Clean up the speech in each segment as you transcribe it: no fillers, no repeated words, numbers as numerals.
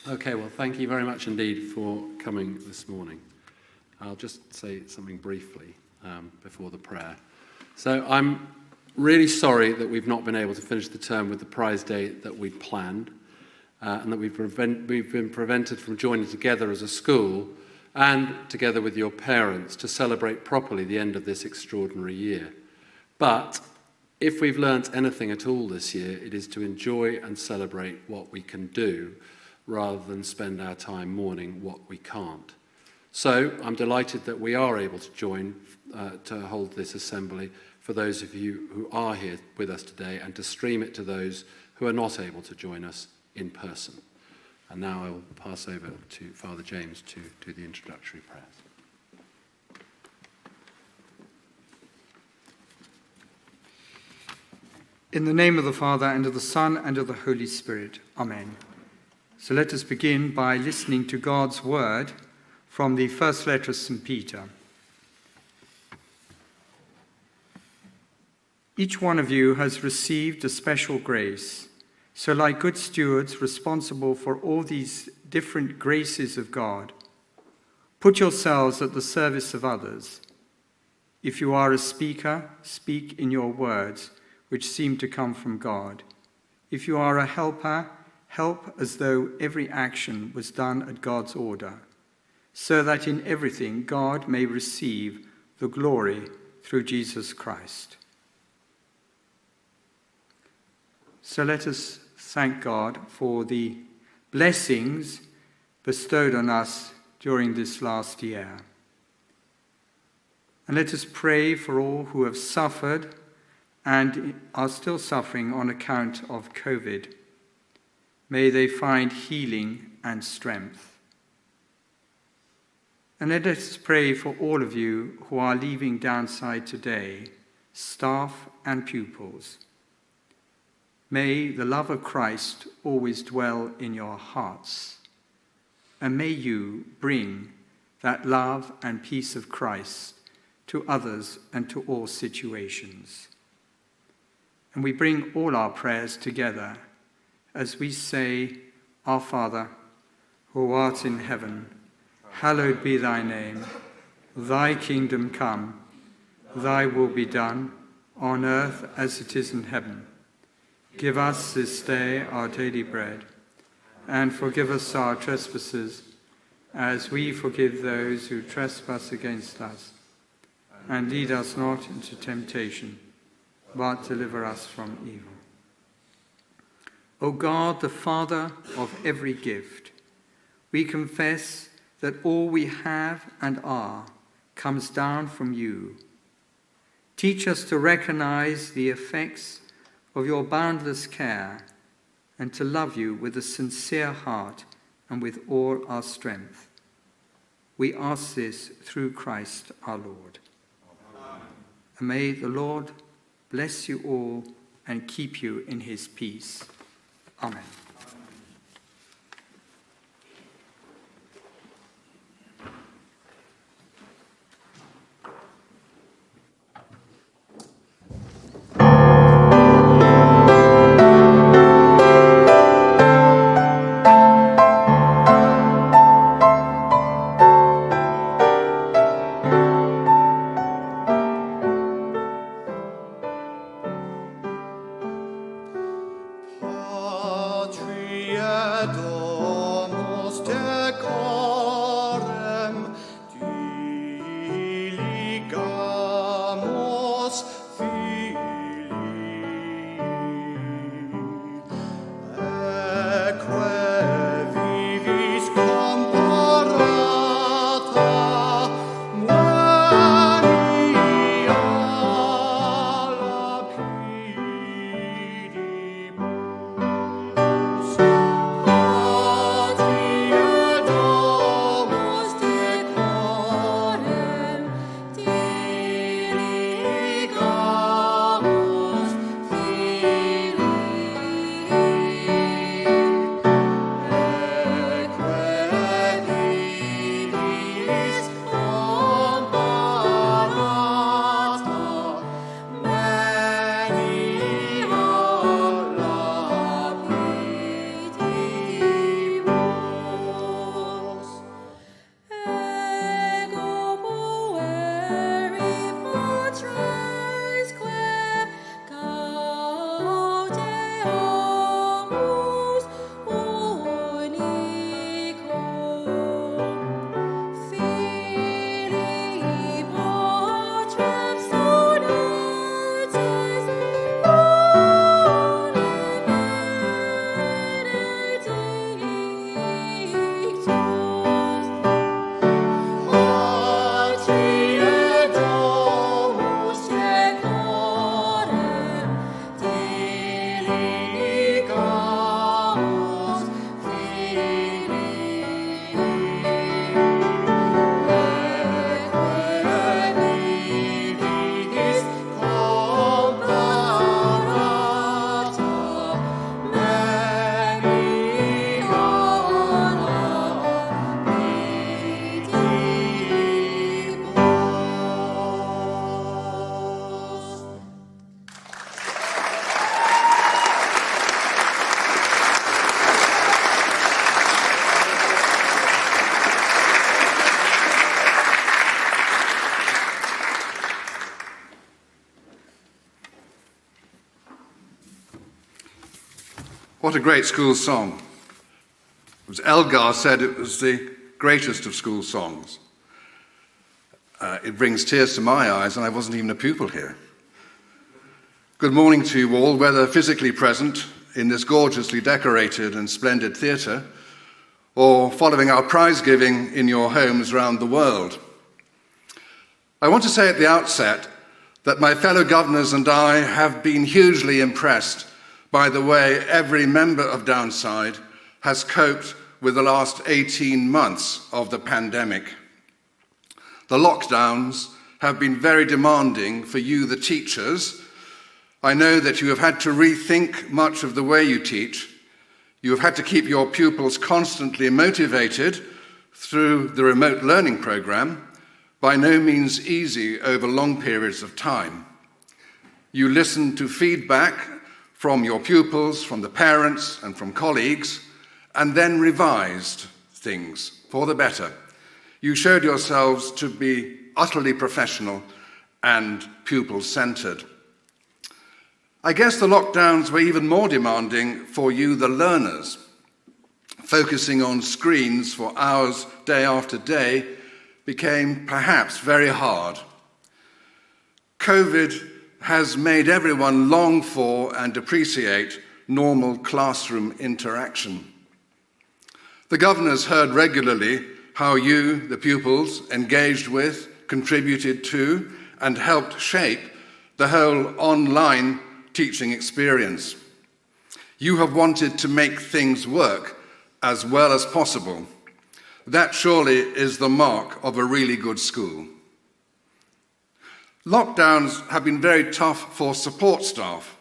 Okay, well, thank you very much indeed for coming this morning. I'll just say something briefly before the prayer. So I'm really sorry that we've not been able to finish the term with the prize day that we'd planned, and that we've been prevented from joining together as a school and together with your parents to celebrate properly the end of this extraordinary year. But if we've learnt anything at all this year, it is to enjoy and celebrate what we can do rather than spend our time mourning what we can't. So I'm delighted that we are able to join to hold this assembly for those of you who are here with us today, and to stream it to those who are not able to join us in person. And now I will pass over to Father James to do the introductory prayers. In the name of the Father, and of the Son, and of the Holy Spirit. Amen. So let us begin by listening to God's word from the first letter of St. Peter. Each one of you has received a special grace. So like good stewards responsible for all these different graces of God, put yourselves at the service of others. If you are a speaker, speak in your words, which seem to come from God. If you are a helper, help as though every action was done at God's order, so that in everything God may receive the glory through Jesus Christ. So let us thank God for the blessings bestowed on us during this last year. And let us pray for all who have suffered and are still suffering on account of COVID. May they find healing and strength. And let us pray for all of you who are leaving Downside today, staff and pupils. May the love of Christ always dwell in your hearts, and may you bring that love and peace of Christ to others and to all situations. And we bring all our prayers together as we say, Our Father, who art in heaven, hallowed be thy name. Thy kingdom come, thy will be done, on earth as it is in heaven. Give us this day our daily bread, and forgive us our trespasses, as we forgive those who trespass against us. And lead us not into temptation, but deliver us from evil. O God, the Father of every gift, we confess that all we have and are comes down from you. Teach us to recognize the effects of your boundless care, and to love you with a sincere heart and with all our strength. We ask this through Christ our Lord. Amen. And may the Lord bless you all and keep you in his peace. Amen. Patri What a great school song. As Elgar said, it was the greatest of school songs. It brings tears to my eyes, and I wasn't even a pupil here. Good morning to you all, whether physically present in this gorgeously decorated and splendid theatre, or following our prize giving in your homes around the world. I want to say at the outset that my fellow governors and I have been hugely impressed by the way every member of Downside has coped with the last 18 months of the pandemic. The lockdowns have been very demanding for you, the teachers. I know that you have had to rethink much of the way you teach. You have had to keep your pupils constantly motivated through the remote learning program, by no means easy over long periods of time. You listened to feedback from your pupils, from the parents, and from colleagues, and then revised things for the better. You showed yourselves to be utterly professional and pupil-centered. I guess the lockdowns were even more demanding for you, the learners. Focusing on screens for hours, day after day, became perhaps very hard. COVID has made everyone long for and appreciate normal classroom interaction. The governors heard regularly how you, the pupils, engaged with, contributed to, and helped shape the whole online teaching experience. You have wanted to make things work as well as possible. That surely is the mark of a really good school. Lockdowns have been very tough for support staff.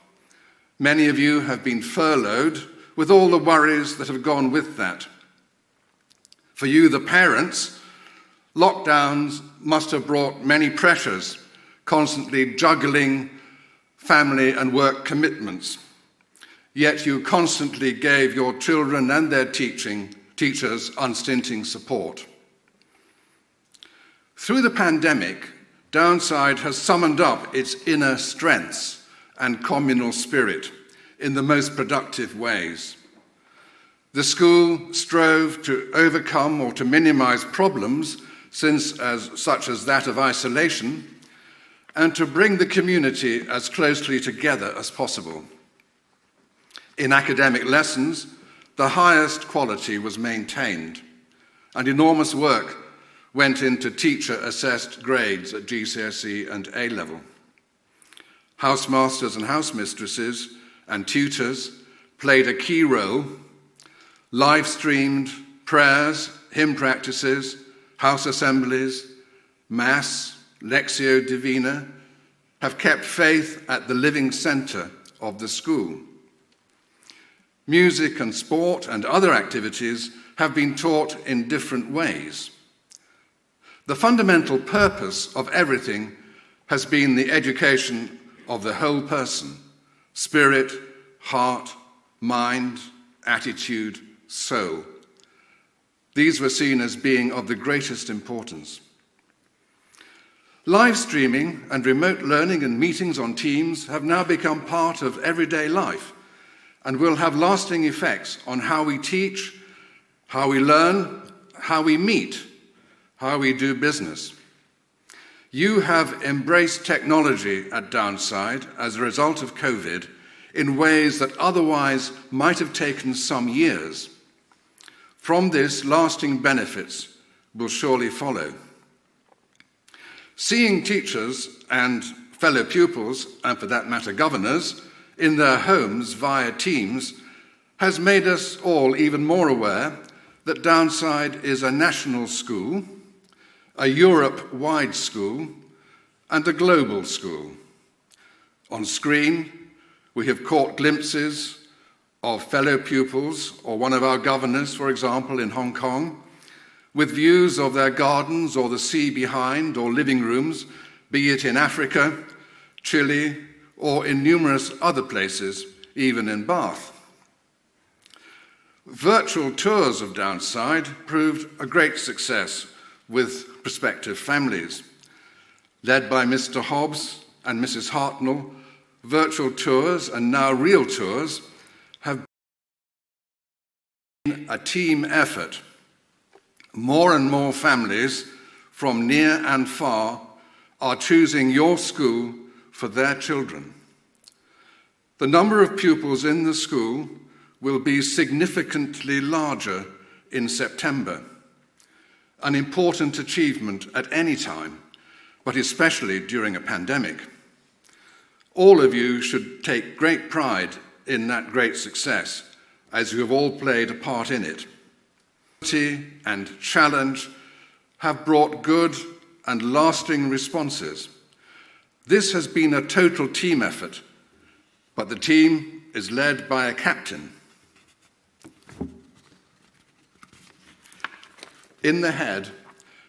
Many of you have been furloughed with all the worries that have gone with that. For you, the parents, lockdowns must have brought many pressures, constantly juggling family and work commitments. Yet you constantly gave your children and their teachers unstinting support. Through the pandemic, Downside has summoned up its inner strengths and communal spirit in the most productive ways. The school strove to overcome or to minimize problems such as that of isolation, and to bring the community as closely together as possible. In academic lessons, the highest quality was maintained, and enormous work went into teacher-assessed grades at GCSE and A-level. Housemasters and housemistresses and tutors played a key role. Live-streamed prayers, hymn practices, house assemblies, Mass, Lectio Divina have kept faith at the living centre of the school. Music and sport and other activities have been taught in different ways. The fundamental purpose of everything has been the education of the whole person: spirit, heart, mind, attitude, soul. These were seen as being of the greatest importance. Live streaming and remote learning and meetings on Teams have now become part of everyday life and will have lasting effects on how we teach, how we learn, how we meet, how we do business. You have embraced technology at Downside as a result of COVID in ways that otherwise might have taken some years. From this, lasting benefits will surely follow. Seeing teachers and fellow pupils, and for that matter governors, in their homes via Teams has made us all even more aware that Downside is a national school, a Europe-wide school, and a global school. On screen, we have caught glimpses of fellow pupils, or one of our governors, for example, in Hong Kong, with views of their gardens or the sea behind, or living rooms, be it in Africa, Chile, or in numerous other places, even in Bath. Virtual tours of Downside proved a great success with prospective families. Led by Mr. Hobbs and Mrs. Hartnell, virtual tours, and now real tours, have a team effort. More and more families from near and far are choosing your school for their children. The number of pupils in the school will be significantly larger in September, an important achievement at any time, but especially during a pandemic. All of you should take great pride in that great success, as you have all played a part in it. And challenge have brought good and lasting responses. This has been a total team effort, but the team is led by a captain. In the head,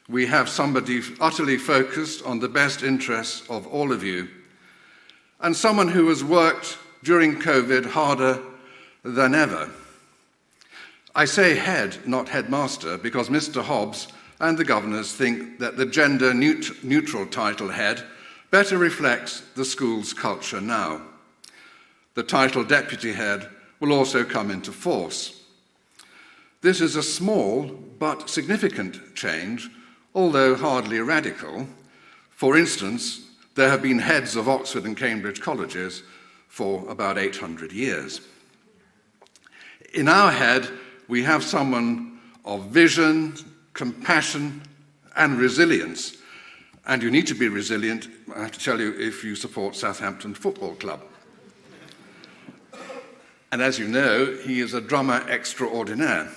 we have somebody utterly focused on the best interests of all of you, and someone who has worked during COVID harder than ever. I say head, not headmaster, because Mr. Hobbs and the governors think that the gender-neutral title head better reflects the school's culture now. The title deputy head will also come into force. This is a small but significant change, although hardly radical. For instance, there have been heads of Oxford and Cambridge colleges for about 800 years. In our head, we have someone of vision, compassion, and resilience. And you need to be resilient, I have to tell you, if you support Southampton Football Club. And as you know, he is a drummer extraordinaire.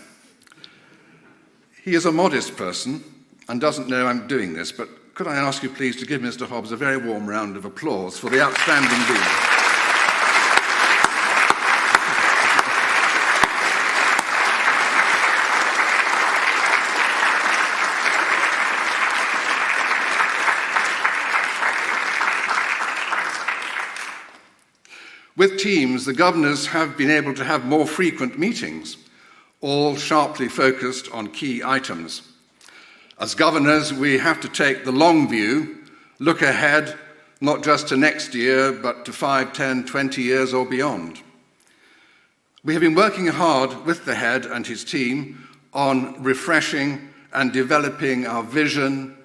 He is a modest person and doesn't know I'm doing this, but could I ask you please to give Mr. Hobbs a very warm round of applause for the outstanding deed. With teams, the governors have been able to have more frequent meetings, all sharply focused on key items. As governors, we have to take the long view, look ahead, not just to next year, but to 5, 10, 20 years or beyond. We have been working hard with the head and his team on refreshing and developing our vision,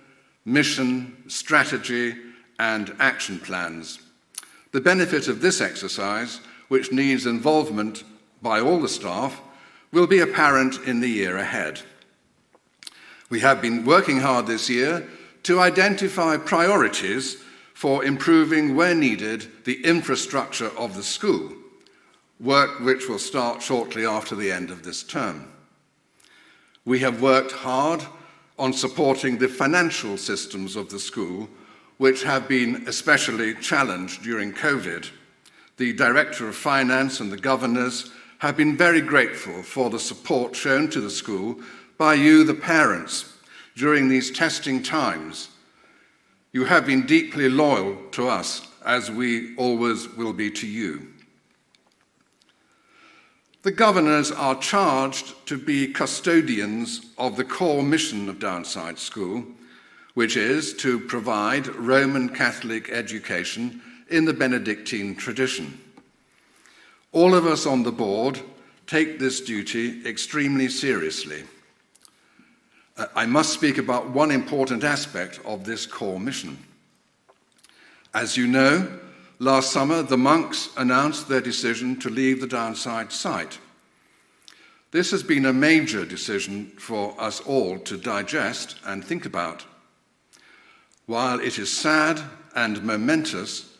mission, strategy, and action plans. The benefit of this exercise, which needs involvement by all the staff, will be apparent in the year ahead. We have been working hard this year to identify priorities for improving, where needed, the infrastructure of the school, work which will start shortly after the end of this term. We have worked hard on supporting the financial systems of the school, which have been especially challenged during COVID. The Director of Finance and the governors have been very grateful for the support shown to the school by you, the parents, during these testing times. You have been deeply loyal to us, as we always will be to you. The governors are charged to be custodians of the core mission of Downside School, which is to provide Roman Catholic education in the Benedictine tradition. All of us on the board take this duty extremely seriously. I must speak about one important aspect of this core mission. As you know, last summer the monks announced their decision to leave the Downside site. This has been a major decision for us all to digest and think about. While it is sad and momentous,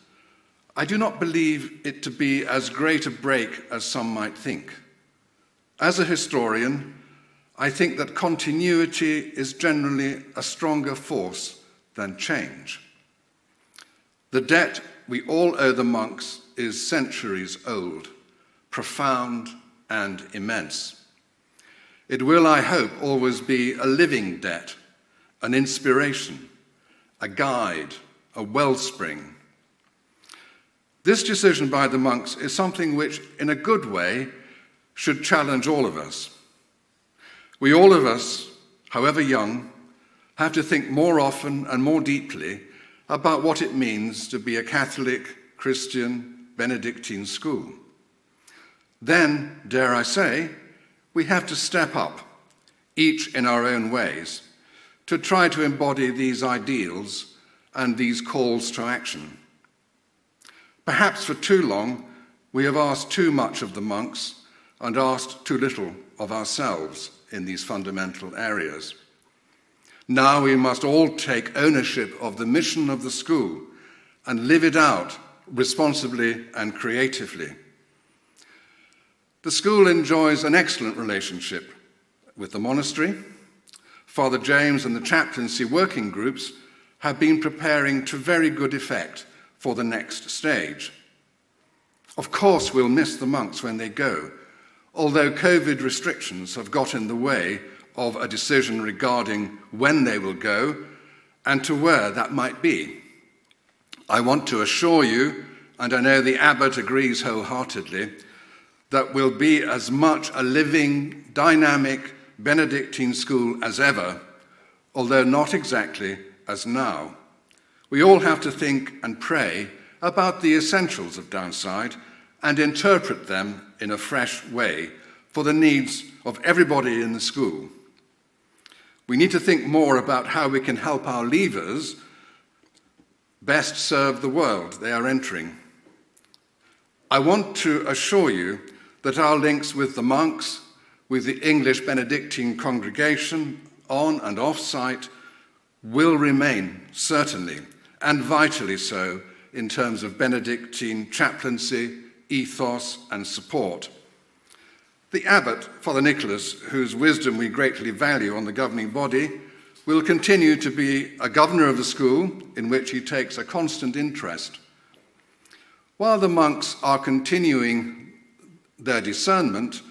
I do not believe it to be as great a break as some might think. As a historian, I think that continuity is generally a stronger force than change. The debt we all owe the monks is centuries old, profound and immense. It will, I hope, always be a living debt, an inspiration, a guide, a wellspring. This decision by the monks is something which, in a good way, should challenge all of us. We all of us, however young, have to think more often and more deeply about what it means to be a Catholic, Christian, Benedictine school. Then, dare I say, we have to step up, each in our own ways, to try to embody these ideals and these calls to action. Perhaps for too long, we have asked too much of the monks and asked too little of ourselves in these fundamental areas. Now we must all take ownership of the mission of the school and live it out responsibly and creatively. The school enjoys an excellent relationship with the monastery. Father James and the chaplaincy working groups have been preparing to very good effect for the next stage. Of course, we'll miss the monks when they go, although COVID restrictions have got in the way of a decision regarding when they will go and to where that might be. I want to assure you, and I know the abbot agrees wholeheartedly, that we'll be as much a living, dynamic Benedictine school as ever, although not exactly as now. We all have to think and pray about the essentials of Downside and interpret them in a fresh way for the needs of everybody in the school. We need to think more about how we can help our leavers best serve the world they are entering. I want to assure you that our links with the monks, with the English Benedictine congregation on and off-site will remain, certainly, and vitally so, in terms of Benedictine chaplaincy, ethos, and support. The abbot, Father Nicholas, whose wisdom we greatly value on the governing body, will continue to be a governor of the school in which he takes a constant interest. While the monks are continuing their discernment,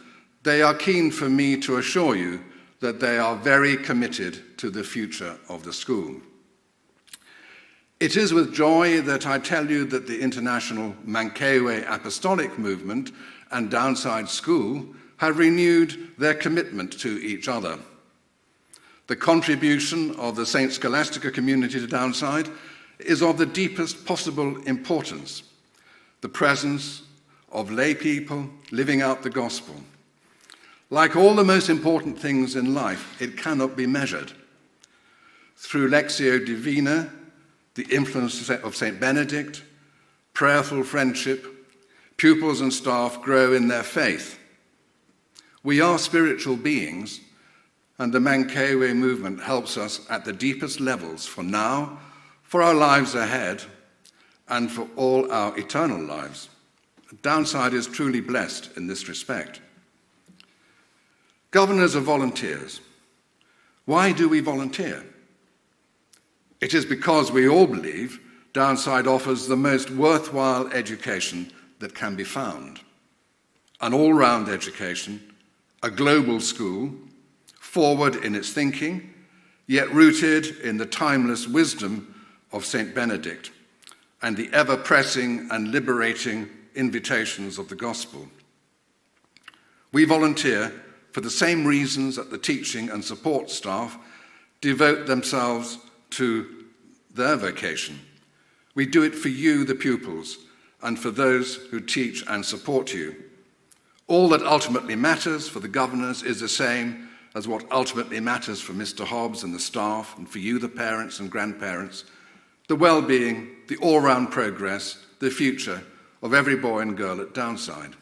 they are keen for me to assure you that they are very committed to the future of the school. It is with joy that I tell you that the International Mankewe Apostolic Movement and Downside School have renewed their commitment to each other. The contribution of the St. Scholastica community to Downside is of the deepest possible importance. The presence of lay people living out the gospel. Like all the most important things in life, it cannot be measured. Through Lectio Divina, the influence of St. Benedict, prayerful friendship, pupils and staff grow in their faith. We are spiritual beings, and the Mankewe movement helps us at the deepest levels for now, for our lives ahead, and for all our eternal lives. Downside is truly blessed in this respect. Governors are volunteers. Why do we volunteer? It is because we all believe Downside offers the most worthwhile education that can be found. An all-round education, a global school, forward in its thinking, yet rooted in the timeless wisdom of St. Benedict and the ever-pressing and liberating invitations of the gospel. We volunteer for the same reasons that the teaching and support staff devote themselves to their vocation. We do it for you, the pupils, and for those who teach and support you. All that ultimately matters for the governors is the same as what ultimately matters for Mr. Hobbs and the staff, and for you, the parents and grandparents, the well-being, the all-round progress, the future of every boy and girl at Downside.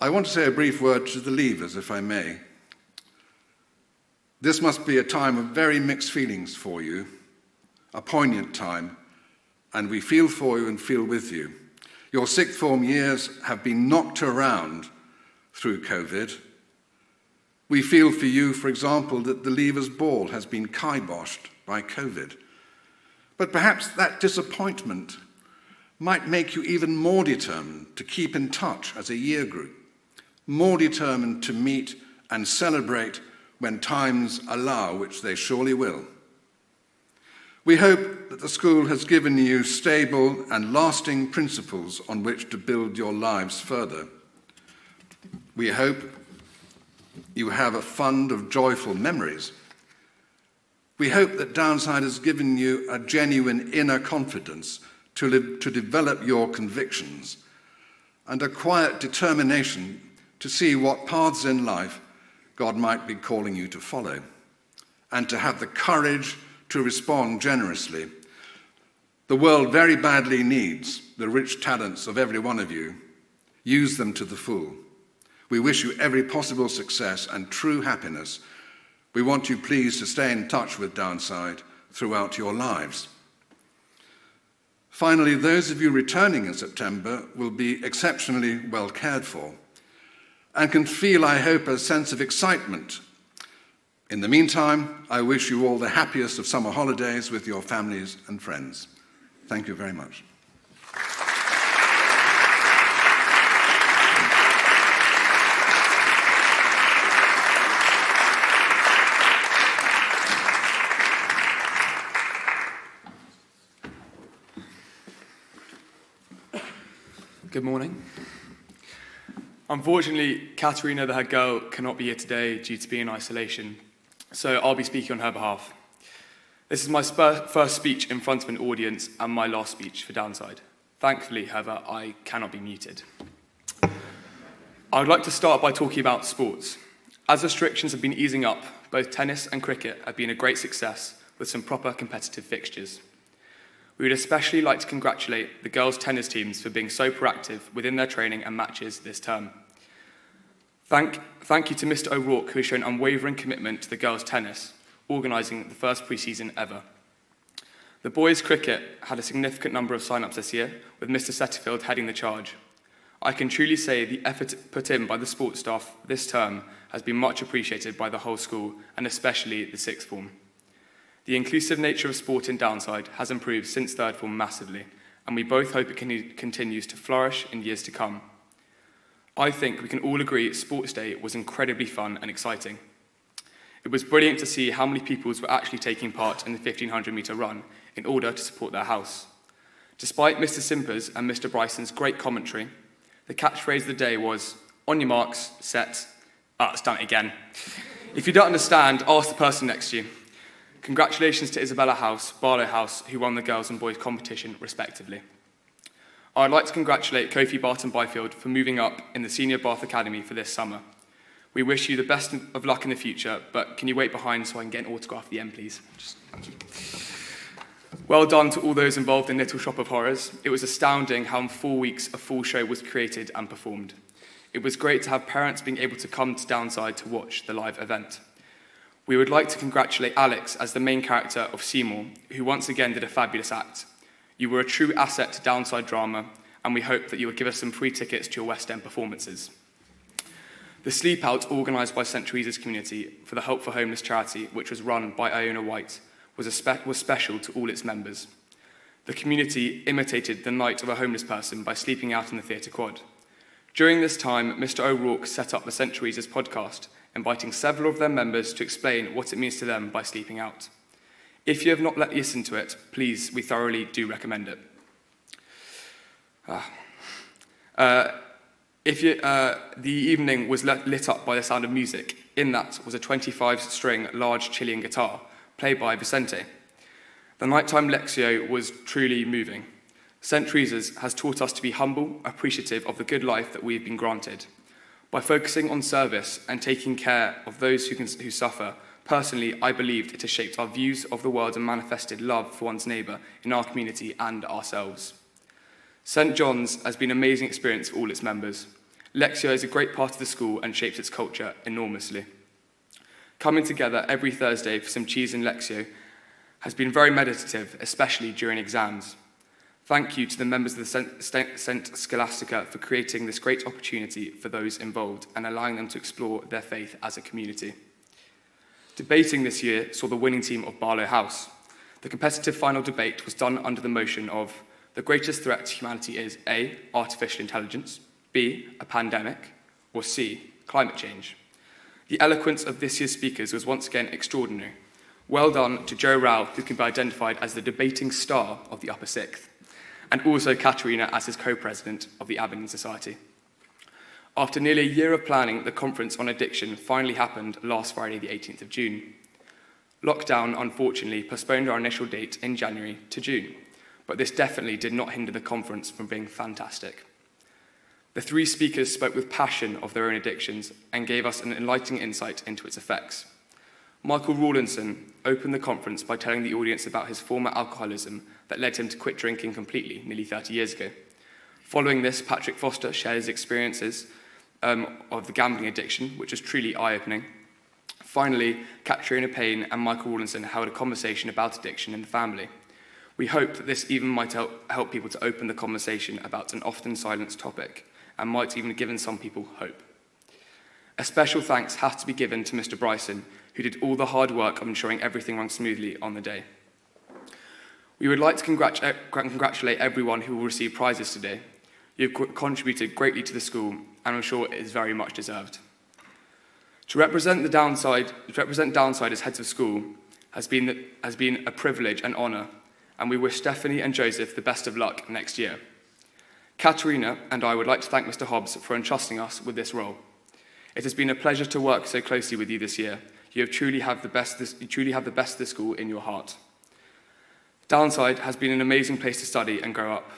I want to say a brief word to the leavers, if I may. This must be a time of very mixed feelings for you, a poignant time, and we feel for you and feel with you. Your sixth form years have been knocked around through COVID. We feel for you, for example, that the leavers' ball has been kiboshed by COVID. But perhaps that disappointment might make you even more determined to keep in touch as a year group, more determined to meet and celebrate when times allow, which they surely will. We hope that the school has given you stable and lasting principles on which to build your lives further. We hope you have a fund of joyful memories. We hope that Downside has given you a genuine inner confidence to develop your convictions and a quiet determination to see what paths in life God might be calling you to follow, and to have the courage to respond generously. The world very badly needs the rich talents of every one of you. Use them to the full. We wish you every possible success and true happiness. We want you please to stay in touch with Downside throughout your lives. Finally, those of you returning in September will be exceptionally well cared for and can feel, I hope, a sense of excitement. In the meantime, I wish you all the happiest of summer holidays with your families and friends. Thank you very much. Good morning. Unfortunately, Katerina, the head girl, cannot be here today due to being in isolation, so I'll be speaking on her behalf. This is my first speech in front of an audience and my last speech for Downside. Thankfully, however, I cannot be muted. I would like to start by talking about sports. As restrictions have been easing up, both tennis and cricket have been a great success with some proper competitive fixtures. We would especially like to congratulate the girls' tennis teams for being so proactive within their training and matches this term. Thank you to Mr. O'Rourke, who has shown unwavering commitment to the girls' tennis, organising the first pre-season ever. The boys' cricket had a significant number of sign-ups this year, with Mr. Setterfield heading the charge. I can truly say the effort put in by the sports staff this term has been much appreciated by the whole school, and especially the sixth form. The inclusive nature of sport in Downside has improved since third form massively, and we both hope it continues to flourish in years to come. I think we can all agree Sports Day was incredibly fun and exciting. It was brilliant to see how many pupils were actually taking part in the 1500-metre run in order to support their house. Despite Mr. Simper's and Mr. Bryson's great commentary, the catchphrase of the day was, "On your marks, set, it's done it again." If you don't understand, ask the person next to you. Congratulations to Isabella House, Barlow House, who won the girls' and boys' competition respectively. I'd like to congratulate Kofi Barton Byfield for moving up in the Senior Bath Academy for this summer. We wish you the best of luck in the future, but can you wait behind so I can get an autograph at the end, please? Thank you. Well done to all those involved in Little Shop of Horrors. It was astounding how in 4 weeks a full show was created and performed. It was great to have parents being able to come to Downside to watch the live event. We would like to congratulate Alex as the main character of Seymour, who once again did a fabulous act. You were a true asset to Downside drama, and we hope that you will give us some free tickets to your West End performances. The Sleep Out, organised by St. Teresa's Community for the Help for Homeless charity, which was run by Iona White, was special to all its members. The community imitated the night of a homeless person by sleeping out in the theatre quad. During this time, Mr. O'Rourke set up the St. Teresa's podcast, inviting several of their members to explain what it means to them by sleeping out. If you have not listened to it, please, we thoroughly do recommend it. The evening was lit up by the sound of music. In that was a 25-string large Chilean guitar, played by Vicente. The nighttime Lectio was truly moving. St. Teresa's has taught us to be humble, appreciative of the good life that we have been granted. By focusing on service and taking care of those who suffer, personally, I believed it has shaped our views of the world and manifested love for one's neighbour in our community and ourselves. St. John's has been an amazing experience for all its members. Lectio is a great part of the school and shapes its culture enormously. Coming together every Thursday for some cheese and Lectio has been very meditative, especially during exams. Thank you to the members of the St. Scholastica for creating this great opportunity for those involved and allowing them to explore their faith as a community. Debating this year saw the winning team of Barlow House. The competitive final debate was done under the motion of the greatest threat to humanity is A, artificial intelligence, B, a pandemic, or C, climate change. The eloquence of this year's speakers was once again extraordinary. Well done to Joe Rao, who can be identified as the debating star of the upper sixth, and also Katerina as his co-president of the Aberdeen Society. After nearly a year of planning, the conference on addiction finally happened last Friday, the 18th of June. Lockdown, unfortunately, postponed our initial date in January to June, but this definitely did not hinder the conference from being fantastic. The three speakers spoke with passion of their own addictions and gave us an enlightening insight into its effects. Michael Rawlinson opened the conference by telling the audience about his former alcoholism that led him to quit drinking completely nearly 30 years ago. Following this, Patrick Foster shared his experiences of the gambling addiction, which was truly eye-opening. Finally, Katrina Payne and Michael Rawlinson held a conversation about addiction in the family. We hope that this even might help people to open the conversation about an often silenced topic, and might even have given some people hope. A special thanks has to be given to Mr. Bryson, who did all the hard work of ensuring everything ran smoothly on the day. We would like to congratulate everyone who will receive prizes today. You've contributed greatly to the school, and I'm sure it is very much deserved. To represent Downside as heads of school has been a privilege and honour, and we wish Stephanie and Joseph the best of luck next year. Katerina and I would like to thank Mr. Hobbs for entrusting us with this role. It has been a pleasure to work so closely with you this year. You truly have the best of the school in your heart. Downside has been an amazing place to study and grow up.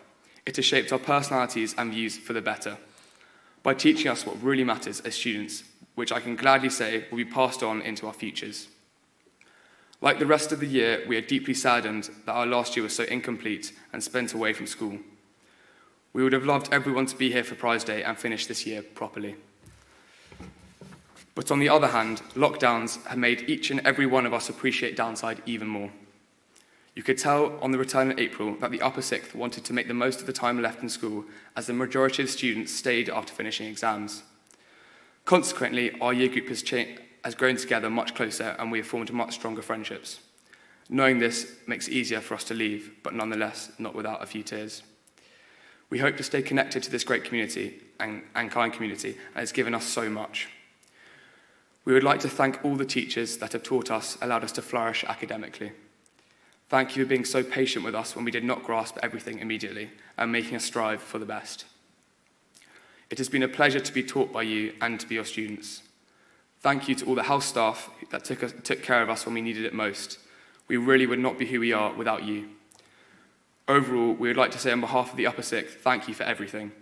It has shaped our personalities and views for the better, by teaching us what really matters as students, which I can gladly say will be passed on into our futures. Like the rest of the year, we are deeply saddened that our last year was so incomplete and spent away from school. We would have loved everyone to be here for Prize Day and finish this year properly. But on the other hand, lockdowns have made each and every one of us appreciate Downside even more. You could tell on the return in April that the upper sixth wanted to make the most of the time left in school, as the majority of students stayed after finishing exams. Consequently, our year group has grown together much closer, and we have formed much stronger friendships. Knowing this makes it easier for us to leave, but nonetheless not without a few tears. We hope to stay connected to this great community and kind community, and it's given us so much. We would like to thank all the teachers that have taught us, allowed us to flourish academically. Thank you for being so patient with us when we did not grasp everything immediately and making us strive for the best. It has been a pleasure to be taught by you and to be your students. Thank you to all the house staff that took care of us when we needed it most. We really would not be who we are without you. Overall, we would like to say on behalf of the upper sixth, thank you for everything.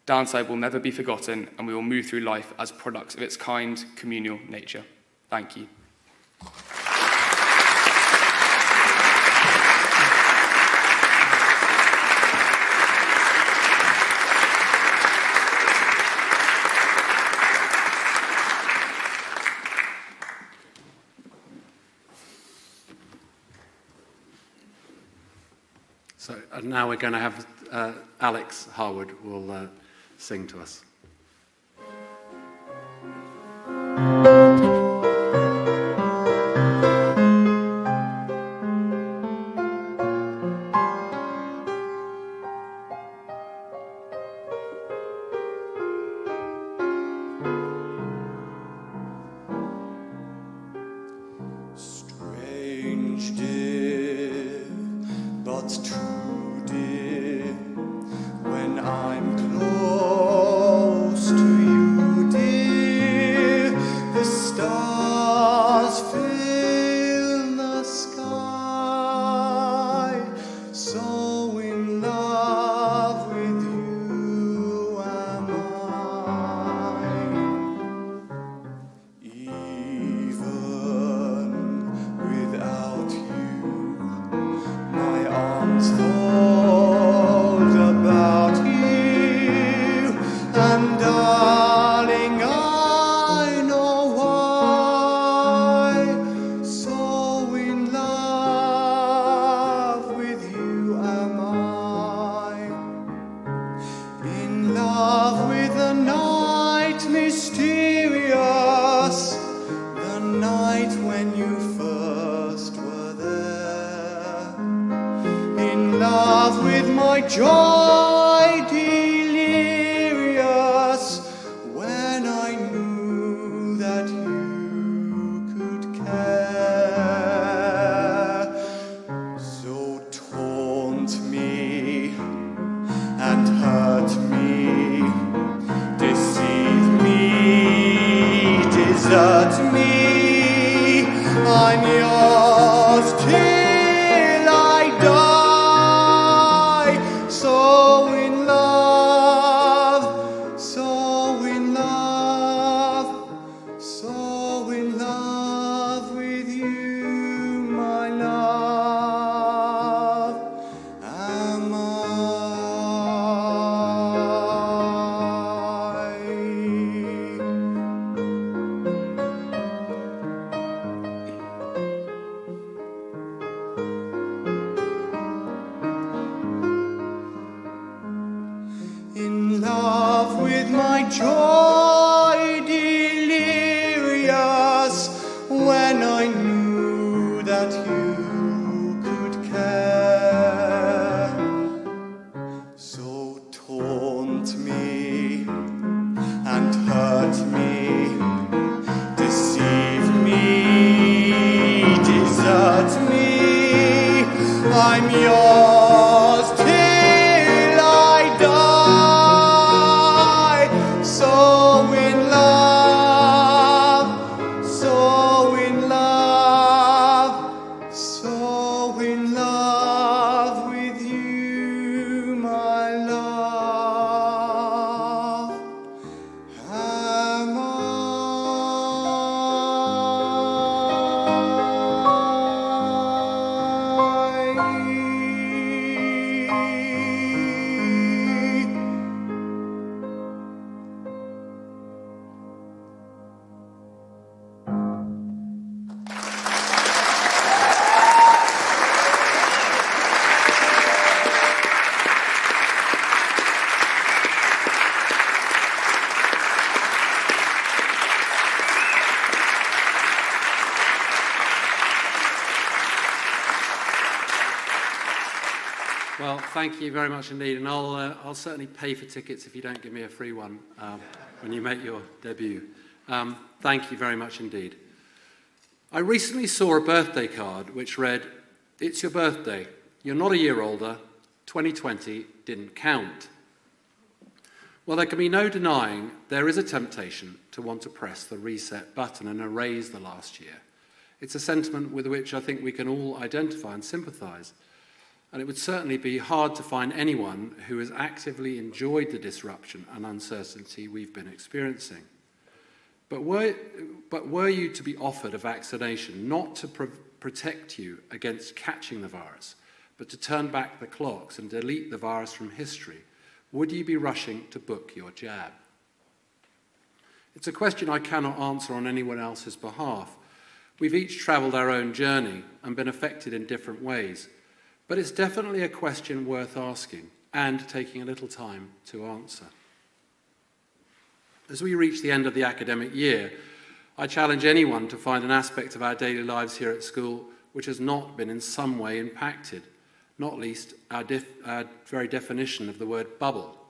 Downside will never be forgotten, and we will move through life as products of its kind, communal nature. Thank you. So now we're going to have Alex Harwood will sing to us. Strange dear, but true dear, when I'm close to you, dear, the stars fill the sky, so in love with you am I. Even without you, my arms fold about you, and darling, I know why. So in love with you am I. In love with the night mysterious, the night when you first were there. In love with my joy delirious, when I knew that you could care. So taunt me and hurt me, deceive me, desert me, I'm yours till I die. So in love, I'm yours till I die. So in love, so in love, so in love with you, my love. Am I? Well, thank you very much indeed, and I'll certainly pay for tickets if you don't give me a free one when you make your debut. Thank you very much indeed. I recently saw a birthday card which read, "It's your birthday. You're not a year older. 2020 didn't count." Well, there can be no denying there is a temptation to want to press the reset button and erase the last year. It's a sentiment with which I think we can all identify and sympathise. And it would certainly be hard to find anyone who has actively enjoyed the disruption and uncertainty we've been experiencing. But were you to be offered a vaccination, not to protect you against catching the virus, but to turn back the clocks and delete the virus from history, would you be rushing to book your jab? It's a question I cannot answer on anyone else's behalf. We've each travelled our own journey and been affected in different ways. But it's definitely a question worth asking and taking a little time to answer. As we reach the end of the academic year, I challenge anyone to find an aspect of our daily lives here at school which has not been in some way impacted, not least our very definition of the word bubble.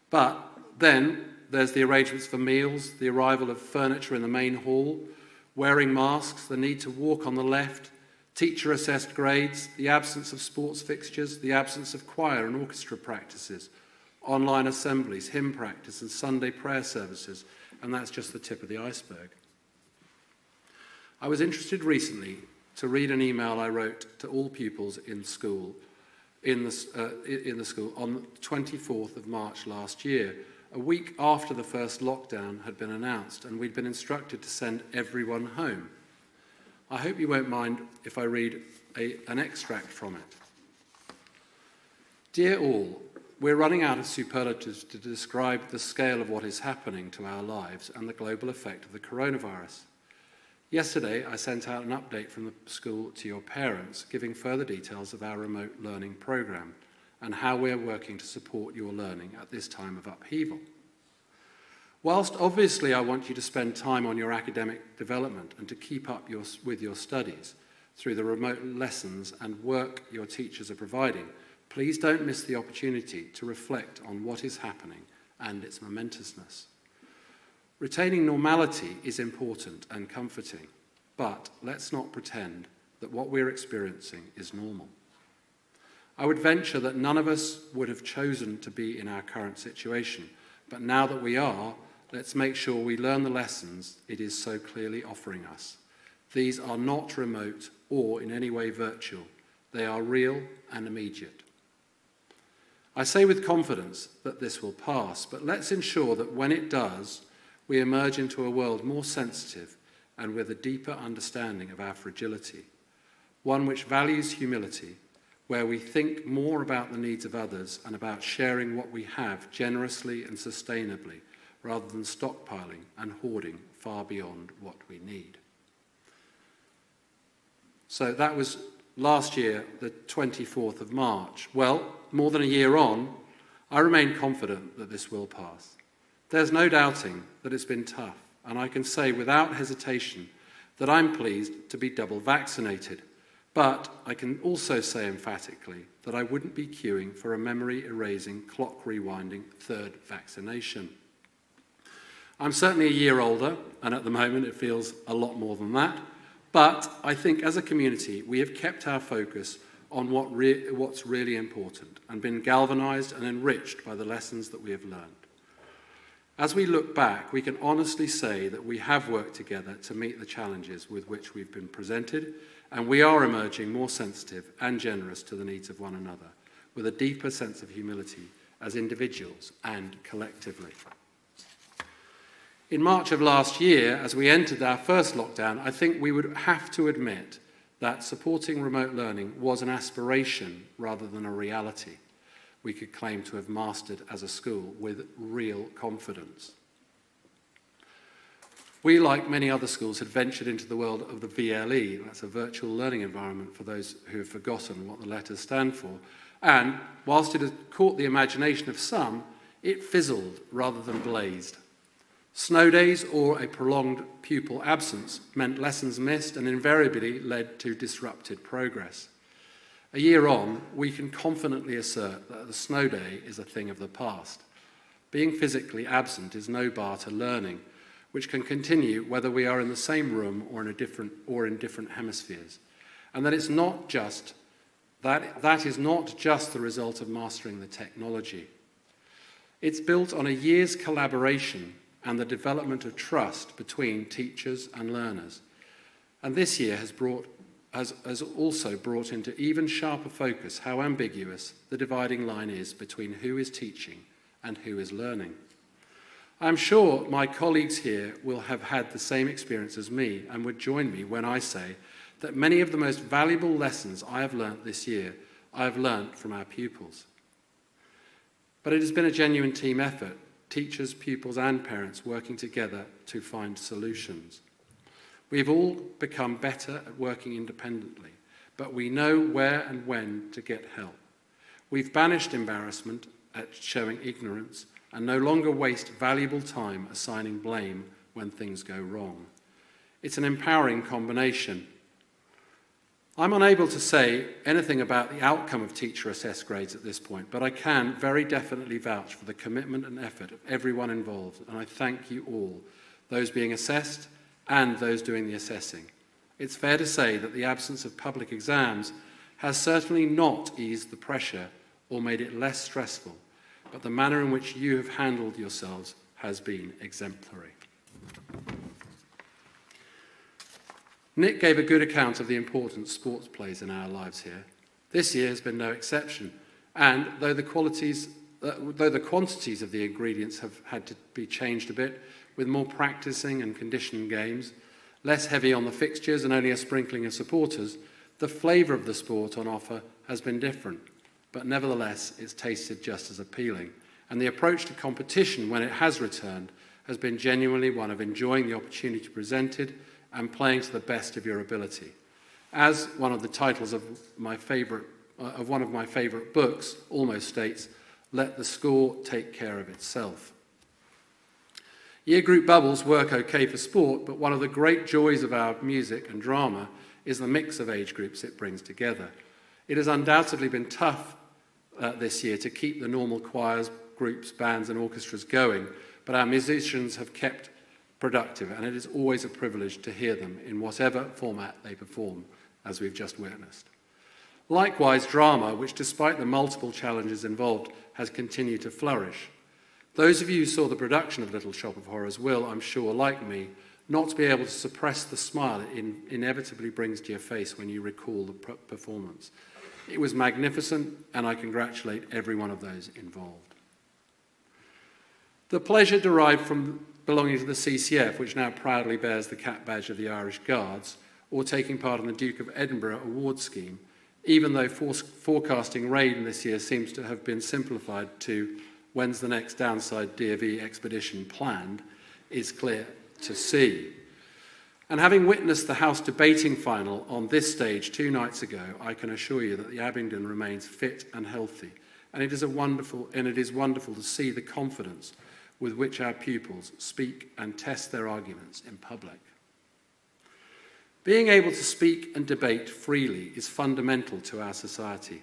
But then there's the arrangements for meals, the arrival of furniture in the main hall, wearing masks, the need to walk on the left, teacher-assessed grades, the absence of sports fixtures, the absence of choir and orchestra practices, online assemblies, hymn practice and Sunday prayer services, and that's just the tip of the iceberg. I was interested recently to read an email I wrote to all pupils in the school on the 24th of March last year, a week after the first lockdown had been announced, and we'd been instructed to send everyone home. I hope you won't mind if I read an extract from it. Dear all, we're running out of superlatives to describe the scale of what is happening to our lives and the global effect of the coronavirus. Yesterday, I sent out an update from the school to your parents, giving further details of our remote learning programme and how we're working to support your learning at this time of upheaval. Whilst obviously I want you to spend time on your academic development and to keep up with your studies through the remote lessons and work your teachers are providing, please don't miss the opportunity to reflect on what is happening and its momentousness. Retaining normality is important and comforting, but let's not pretend that what we're experiencing is normal. I would venture that none of us would have chosen to be in our current situation, but now that we are, let's make sure we learn the lessons it is so clearly offering us. These are not remote or in any way virtual. They are real and immediate. I say with confidence that this will pass, but let's ensure that when it does, we emerge into a world more sensitive and with a deeper understanding of our fragility, one which values humility, where we think more about the needs of others and about sharing what we have generously and sustainably, rather than stockpiling and hoarding far beyond what we need. So that was last year, the 24th of March. Well, more than a year on, I remain confident that this will pass. There's no doubting that it's been tough, and I can say without hesitation that I'm pleased to be double vaccinated. But I can also say emphatically that I wouldn't be queuing for a memory-erasing, clock-rewinding third vaccination. I'm certainly a year older, and at the moment it feels a lot more than that, but I think as a community we have kept our focus on what's really important and been galvanized and enriched by the lessons that we have learned. As we look back, we can honestly say that we have worked together to meet the challenges with which we've been presented, and we are emerging more sensitive and generous to the needs of one another, with a deeper sense of humility as individuals and collectively. In March of last year, as we entered our first lockdown, I think we would have to admit that supporting remote learning was an aspiration rather than a reality we could claim to have mastered as a school with real confidence. We, like many other schools, had ventured into the world of the VLE, that's a virtual learning environment for those who have forgotten what the letters stand for, and whilst it has caught the imagination of some, it fizzled rather than blazed. Snow days or a prolonged pupil absence meant lessons missed and invariably led to disrupted progress. A year on, we can confidently assert that the snow day is a thing of the past. Being physically absent is no bar to learning, which can continue whether we are in the same room or in different hemispheres. And that it's not just that is not just the result of mastering the technology. It's built on a year's collaboration and the development of trust between teachers and learners. And this year has also brought into even sharper focus how ambiguous the dividing line is between who is teaching and who is learning. I'm sure my colleagues here will have had the same experience as me and would join me when I say that many of the most valuable lessons I have learnt this year, I have learnt from our pupils. But it has been a genuine team effort, teachers, pupils and parents working together to find solutions. We've all become better at working independently, but we know where and when to get help. We've banished embarrassment at showing ignorance and no longer waste valuable time assigning blame when things go wrong. It's an empowering combination. I'm unable to say anything about the outcome of teacher-assessed grades at this point, but I can very definitely vouch for the commitment and effort of everyone involved, and I thank you all, those being assessed and those doing the assessing. It's fair to say that the absence of public exams has certainly not eased the pressure or made it less stressful, but the manner in which you have handled yourselves has been exemplary. Nick gave a good account of the importance sports plays in our lives here. This year has been no exception, and though the quantities of the ingredients have had to be changed a bit, with more practicing and conditioning games, less heavy on the fixtures and only a sprinkling of supporters, the flavour of the sport on offer has been different, but nevertheless it's tasted just as appealing, and the approach to competition when it has returned has been genuinely one of enjoying the opportunity presented and playing to the best of your ability. As one of the titles of one of my favourite books almost states, let the score take care of itself. Year group bubbles work okay for sport, but one of the great joys of our music and drama is the mix of age groups it brings together. It has undoubtedly been tough this year to keep the normal choirs, groups, bands and orchestras going, but our musicians have kept productive, and it is always a privilege to hear them in whatever format they perform, as we've just witnessed. Likewise, drama, which despite the multiple challenges involved, has continued to flourish. Those of you who saw the production of Little Shop of Horrors will, I'm sure, like me, not be able to suppress the smile it inevitably brings to your face when you recall the performance. It was magnificent, and I congratulate every one of those involved. The pleasure derived from belonging to the CCF, which now proudly bears the cap badge of the Irish Guards, or taking part in the Duke of Edinburgh award scheme, even though forecasting rain this year seems to have been simplified to when's the next downside DofE expedition planned, is clear to see. And having witnessed the House debating final on this stage 2 nights ago, I can assure you that the Abingdon remains fit and healthy, and it is wonderful to see the confidence with which our pupils speak and test their arguments in public. Being able to speak and debate freely is fundamental to our society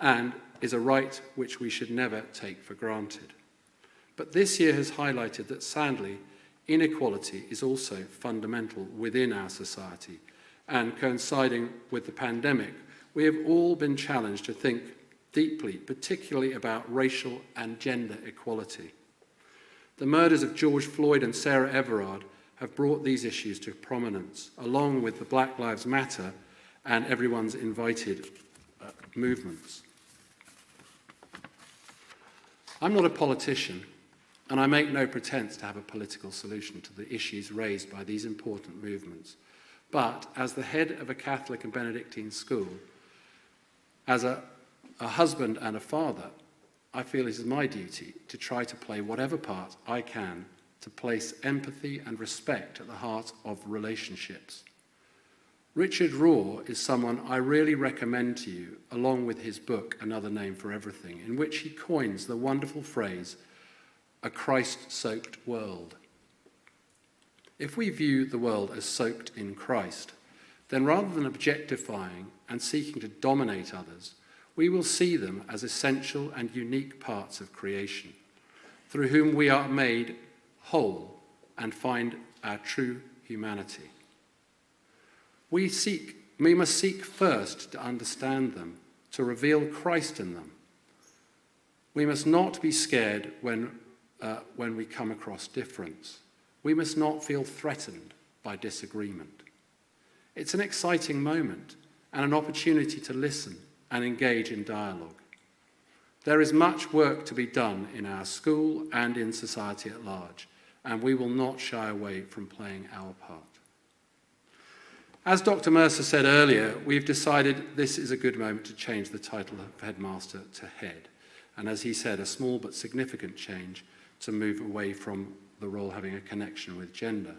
and is a right which we should never take for granted. But this year has highlighted that, sadly, inequality is also fundamental within our society, and coinciding with the pandemic, we have all been challenged to think deeply, particularly about racial and gender equality. The murders of George Floyd and Sarah Everard have brought these issues to prominence, along with the Black Lives Matter and Everyone's Invited movements. I'm not a politician, and I make no pretense to have a political solution to the issues raised by these important movements. But as the head of a Catholic and Benedictine school, as a husband and a father, I feel it is my duty to try to play whatever part I can to place empathy and respect at the heart of relationships. Richard Rohr is someone I really recommend to you, along with his book, Another Name for Everything, in which he coins the wonderful phrase, a Christ-soaked world. If we view the world as soaked in Christ, then rather than objectifying and seeking to dominate others, we will see them as essential and unique parts of creation, through whom we are made whole and find our true humanity. We must seek first to understand them, to reveal Christ in them. We must not be scared when we come across difference. We must not feel threatened by disagreement. It's an exciting moment and an opportunity to listen and engage in dialogue. There is much work to be done in our school and in society at large, and we will not shy away from playing our part. As Dr. Mercer said earlier, we've decided this is a good moment to change the title of headmaster to head, and as he said, a small but significant change to move away from the role having a connection with gender.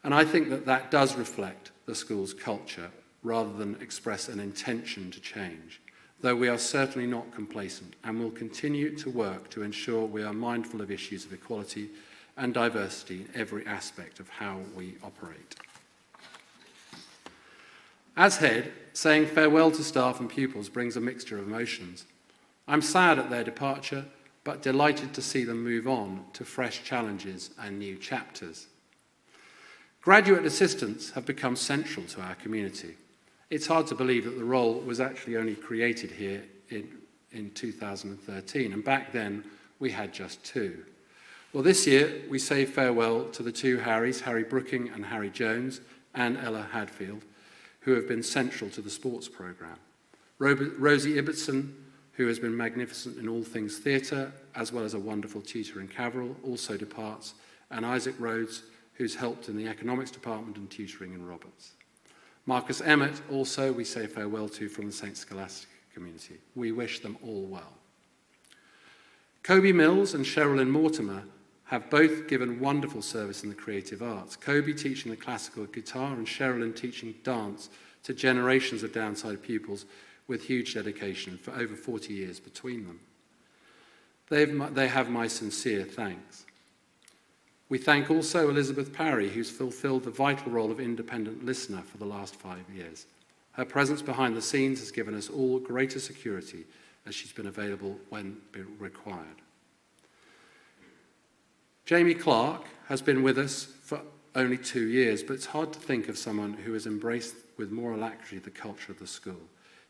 And I think that that does reflect the school's culture rather than express an intention to change, though we are certainly not complacent and will continue to work to ensure we are mindful of issues of equality and diversity in every aspect of how we operate. As head, saying farewell to staff and pupils brings a mixture of emotions. I'm sad at their departure, but delighted to see them move on to fresh challenges and new chapters. Graduate assistants have become central to our community. It's hard to believe that the role was actually only created here in 2013, and back then we had just 2. Well, this year we say farewell to the 2 Harrys, Harry Brooking and Harry Jones, and Ella Hadfield, who have been central to the sports programme. Rosie Ibbotson, who has been magnificent in all things theatre, as well as a wonderful tutor in Caverall, also departs, and Isaac Rhodes, who's helped in the economics department and tutoring in Roberts. Marcus Emmett, also, we say farewell to from the St. Scholastic community. We wish them all well. Kobe Mills and Sherilyn Mortimer have both given wonderful service in the creative arts. Kobe teaching the classical guitar and Sherilyn teaching dance to generations of Downside pupils with huge dedication for over 40 years between them. They have my sincere thanks. We thank also Elizabeth Parry, who's fulfilled the vital role of independent listener for the last 5 years. Her presence behind the scenes has given us all greater security as she's been available when required. Jamie Clark has been with us for only 2 years, but it's hard to think of someone who has embraced with more alacrity the culture of the school.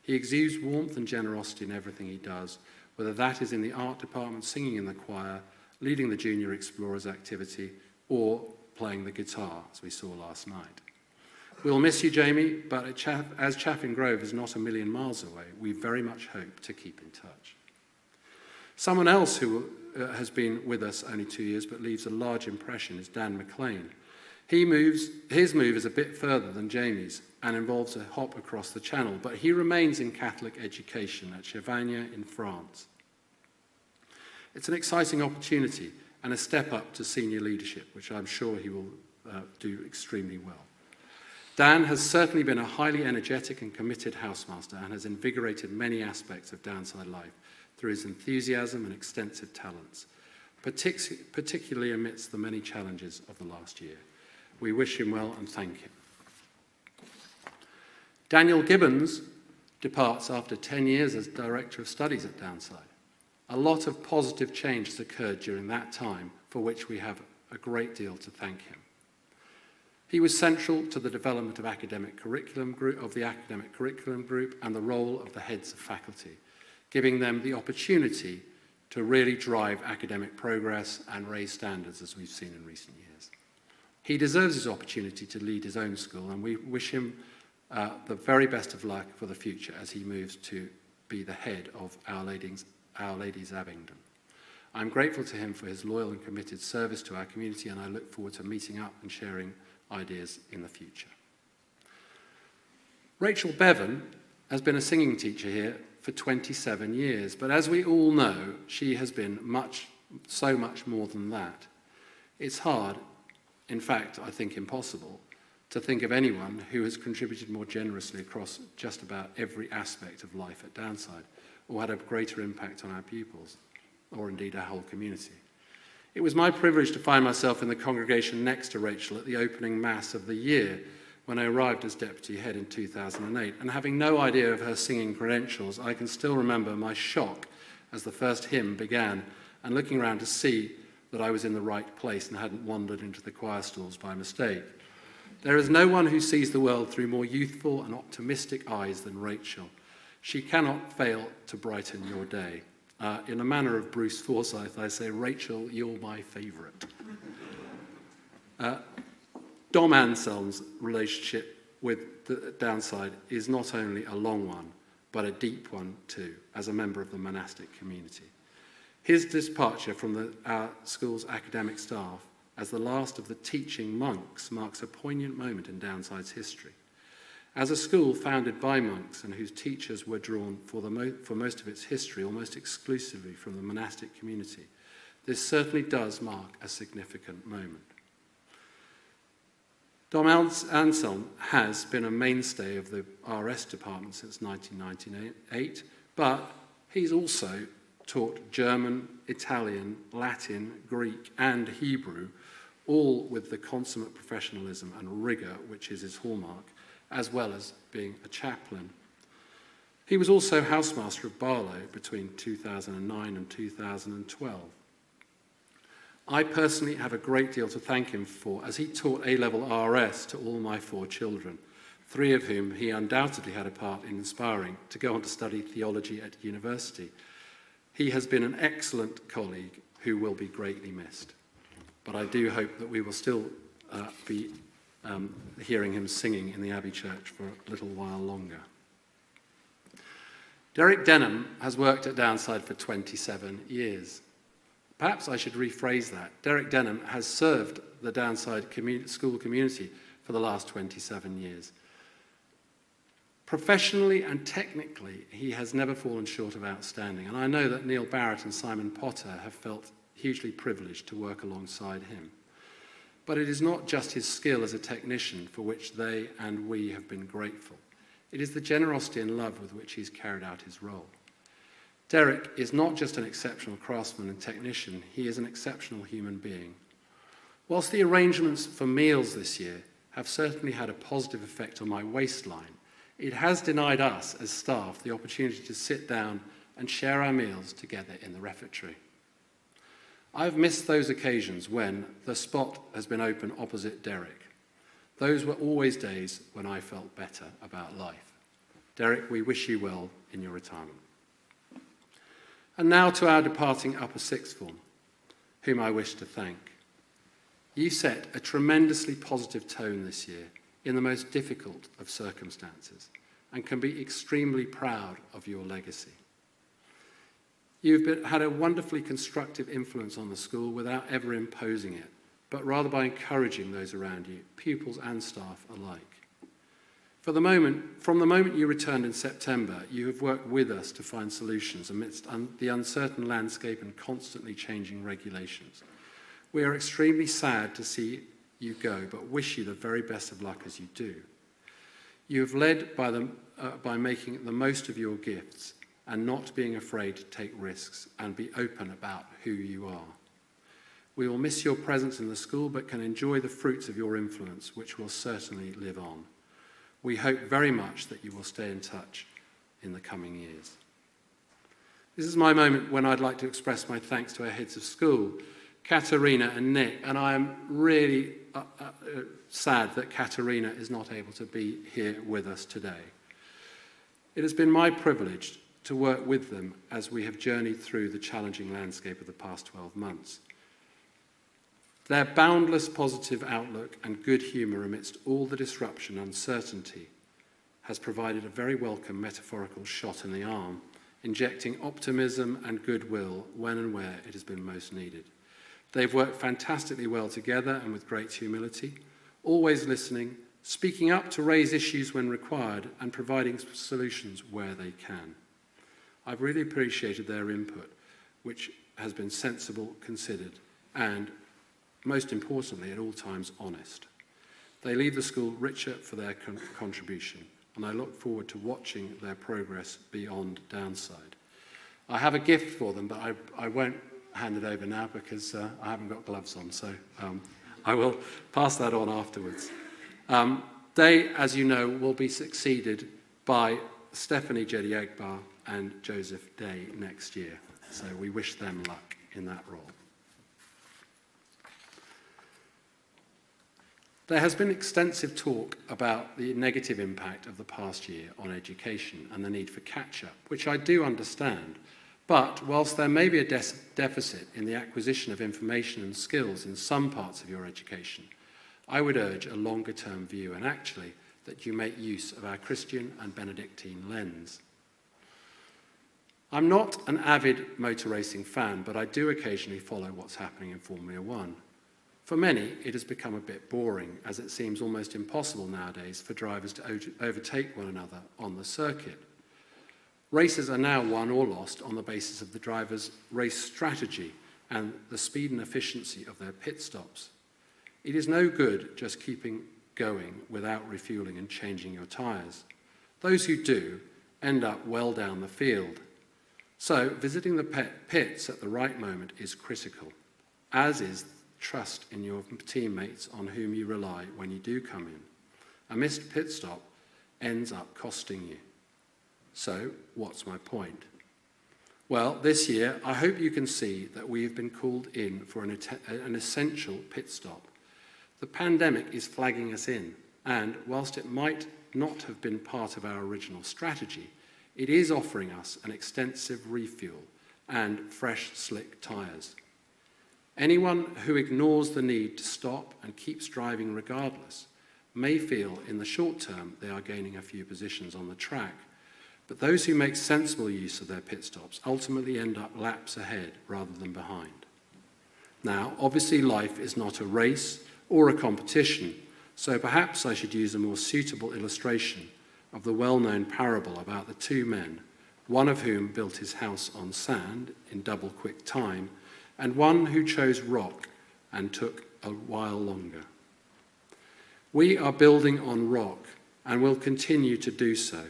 He exudes warmth and generosity in everything he does, whether that is in the art department, singing in the choir, leading the Junior Explorers activity, or playing the guitar, as we saw last night. We'll miss you, Jamie, but as Chaffing Grove is not a million miles away, we very much hope to keep in touch. Someone else who has been with us only 2 years but leaves a large impression is Dan McLean. His move is a bit further than Jamie's and involves a hop across the channel, but he remains in Catholic education at Chevagna in France. It's an exciting opportunity and a step up to senior leadership, which I'm sure he will do extremely well. Dan has certainly been a highly energetic and committed housemaster and has invigorated many aspects of Downside life through his enthusiasm and extensive talents, particularly amidst the many challenges of the last year. We wish him well and thank him. Daniel Gibbons departs after 10 years as Director of Studies at Downside. A lot of positive change has occurred during that time, for which we have a great deal to thank him. He was central to the development of the academic curriculum group and the role of the heads of faculty, giving them the opportunity to really drive academic progress and raise standards, as we've seen in recent years. He deserves his opportunity to lead his own school, and we wish him the very best of luck for the future as he moves to be the head of Our Lady's Abingdon. I'm grateful to him for his loyal and committed service to our community, and I look forward to meeting up and sharing ideas in the future. Rachel Bevan has been a singing teacher here for 27 years, but as we all know, she has been so much more than that. It's hard, in fact, I think impossible, to think of anyone who has contributed more generously across just about every aspect of life at Downside, or had a greater impact on our pupils, or indeed our whole community. It was my privilege to find myself in the congregation next to Rachel at the opening Mass of the year when I arrived as deputy head in 2008, and having no idea of her singing credentials, I can still remember my shock as the first hymn began and looking around to see that I was in the right place and hadn't wandered into the choir stalls by mistake. There is no one who sees the world through more youthful and optimistic eyes than Rachel. She cannot fail to brighten your day. In a manner of Bruce Forsyth, I say, Rachel, you're my favourite. Dom Anselm's relationship with the Downside is not only a long one, but a deep one too, as a member of the monastic community. His departure from our school's academic staff as the last of the teaching monks marks a poignant moment in Downside's history. As a school founded by monks and whose teachers were drawn for most of its history almost exclusively from the monastic community, this certainly does mark a significant moment. Dom Anselm has been a mainstay of the RS department since 1998, but he's also taught German, Italian, Latin, Greek, and Hebrew, all with the consummate professionalism and rigour which is his hallmark, as well as being a chaplain. He was also housemaster of Barlow between 2009 and 2012. I personally have a great deal to thank him for, as he taught A-level RS to all my 4 children, 3 of whom he undoubtedly had a part in inspiring to go on to study theology at university. He has been an excellent colleague who will be greatly missed. But I do hope that we will still be hearing him singing in the Abbey Church for a little while longer. Derek Denham has worked at Downside for 27 years. Perhaps I should rephrase that. Derek Denham has served the Downside school community for the last 27 years. Professionally and technically, he has never fallen short of outstanding, and I know that Neil Barrett and Simon Potter have felt hugely privileged to work alongside him. But it is not just his skill as a technician for which they and we have been grateful. It is the generosity and love with which he's carried out his role. Derek is not just an exceptional craftsman and technician, he is an exceptional human being. Whilst the arrangements for meals this year have certainly had a positive effect on my waistline, it has denied us as staff the opportunity to sit down and share our meals together in the refectory. I've missed those occasions when the spot has been open opposite Derek. Those were always days when I felt better about life. Derek, we wish you well in your retirement. And now to our departing upper sixth form, whom I wish to thank. You set a tremendously positive tone this year in the most difficult of circumstances and can be extremely proud of your legacy. You've had a wonderfully constructive influence on the school without ever imposing it, but rather by encouraging those around you, pupils and staff alike. From the moment you returned in September, you have worked with us to find solutions amidst the uncertain landscape and constantly changing regulations. We are extremely sad to see you go, but wish you the very best of luck as you do. You have led by making the most of your gifts and not being afraid to take risks and be open about who you are. We will miss your presence in the school, but can enjoy the fruits of your influence, which will certainly live on. We hope very much that you will stay in touch in the coming years. This is my moment when I'd like to express my thanks to our heads of school, Katerina and Nick, and I am really sad that Katerina is not able to be here with us today. It has been my privilege to work with them as we have journeyed through the challenging landscape of the past 12 months. Their boundless positive outlook and good humour amidst all the disruption and uncertainty has provided a very welcome metaphorical shot in the arm, injecting optimism and goodwill when and where it has been most needed. They've worked fantastically well together and with great humility, always listening, speaking up to raise issues when required, and providing solutions where they can. I've really appreciated their input, which has been sensible, considered, and, most importantly, at all times honest. They leave the school richer for their contribution, and I look forward to watching their progress beyond Downside. I have a gift for them, but I won't hand it over now because I haven't got gloves on, so I will pass that on afterwards. They, as you know, will be succeeded by Stephanie Jedi-Egbar and Joseph Day next year, so we wish them luck in that role. There has been extensive talk about the negative impact of the past year on education and the need for catch-up, which I do understand. But whilst there may be a deficit in the acquisition of information and skills in some parts of your education, I would urge a longer-term view and actually that you make use of our Christian and Benedictine lens. I'm not an avid motor racing fan, but I do occasionally follow what's happening in Formula One. For many, it has become a bit boring, as it seems almost impossible nowadays for drivers to overtake one another on the circuit. Races are now won or lost on the basis of the driver's race strategy and the speed and efficiency of their pit stops. It is no good just keeping going without refueling and changing your tyres. Those who do end up well down the field. So visiting the pits at the right moment is critical, as is trust in your teammates on whom you rely when you do come in. A missed pit stop ends up costing you. So, what's my point? Well, this year, I hope you can see that we have been called in for an essential pit stop. The pandemic is flagging us in, and whilst it might not have been part of our original strategy, it is offering us an extensive refuel and fresh, slick tyres. Anyone who ignores the need to stop and keeps driving regardless may feel in the short term they are gaining a few positions on the track, but those who make sensible use of their pit stops ultimately end up laps ahead rather than behind. Now, obviously life is not a race or a competition, so perhaps I should use a more suitable illustration of the well-known parable about the two men, one of whom built his house on sand in double quick time, and one who chose rock and took a while longer. We are building on rock and will continue to do so.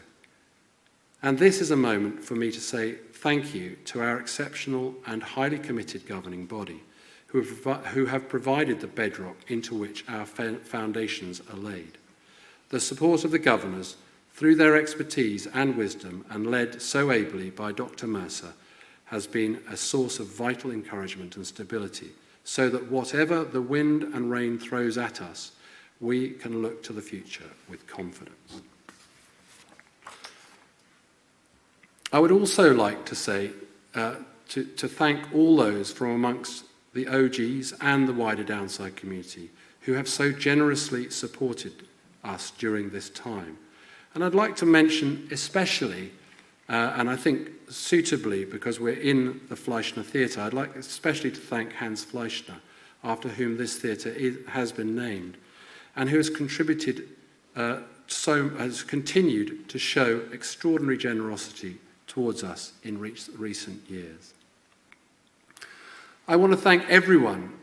And this is a moment for me to say thank you to our exceptional and highly committed governing body, who have provided the bedrock into which our foundations are laid. The support of the governors, through their expertise and wisdom, and led so ably by Dr. Mercer, has been a source of vital encouragement and stability, so that whatever the wind and rain throws at us, we can look to the future with confidence. I would also like to say, to thank all those from amongst the OGs and the wider Downside community who have so generously supported us during this time. And I'd like to mention especially, and I think suitably because we're in the Fleischner Theatre, I'd like especially to thank Hans Fleischner, after whom this theatre has been named, and who has has continued to show extraordinary generosity towards us in recent years. I want to thank everyone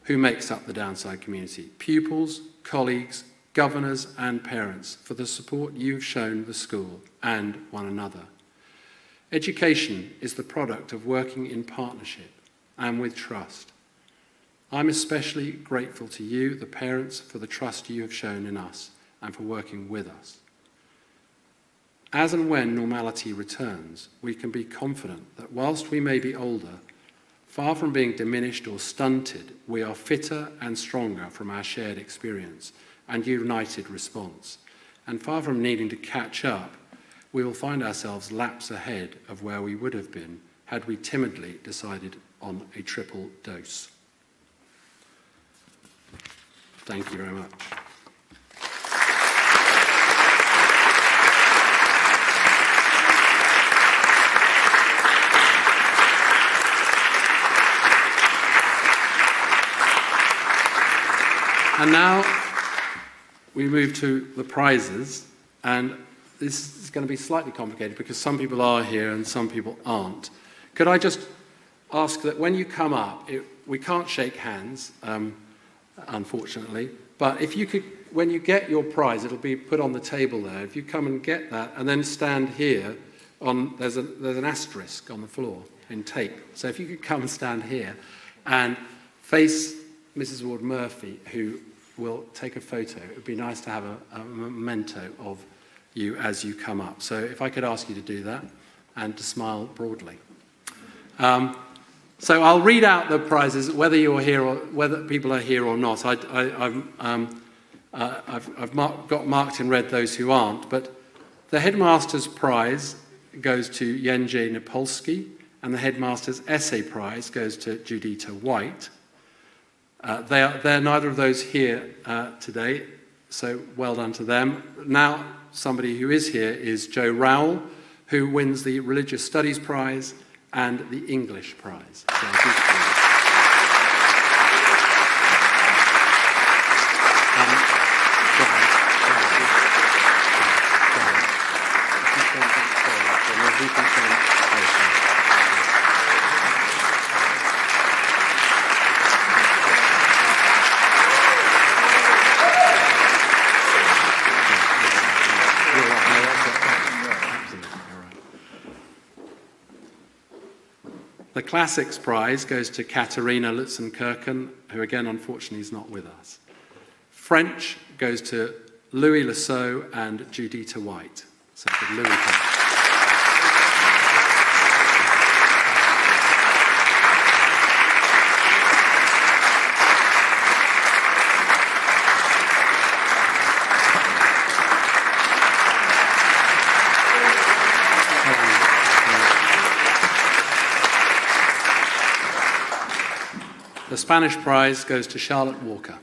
who makes up the Downside community, pupils, colleagues, governors and parents, for the support you've shown the school and one another. Education is the product of working in partnership and with trust. I'm especially grateful to you, the parents, for the trust you have shown in us and for working with us. As and when normality returns, we can be confident that whilst we may be older, Far from being diminished or stunted, we are fitter and stronger from our shared experience and united response. And far from needing to catch up, we will find ourselves laps ahead of where we would have been had we timidly decided on a triple dose. Thank you very much. And now we move to the prizes, and this is going to be slightly complicated because some people are here and some people aren't. Could I just ask that when you come up, we can't shake hands, unfortunately, but if you could, when you get your prize, it'll be put on the table there. If you come and get that and then stand here, there's an asterisk on the floor in tape. So if you could come and stand here and face Mrs. Ward Murphy, who will take a photo. It would be nice to have a memento of you as you come up. So if I could ask you to do that and to smile broadly. So I'll read out the prizes, whether you're here or whether people are here or not. I've got marked in red those who aren't, but the Headmaster's Prize goes to Jędrzej Nepolski, and the Headmaster's Essay Prize goes to Judita White. They're neither of those here today, so well done to them. Now, somebody who is here is Joe Rowell, who wins the Religious Studies Prize and the English Prize. The Classics Prize goes to Katerina Lutzenkirchen, who again, unfortunately, is not with us. French goes to Louis Lassault and Judita White. So for Louis. The Spanish prize goes to Charlotte Walker.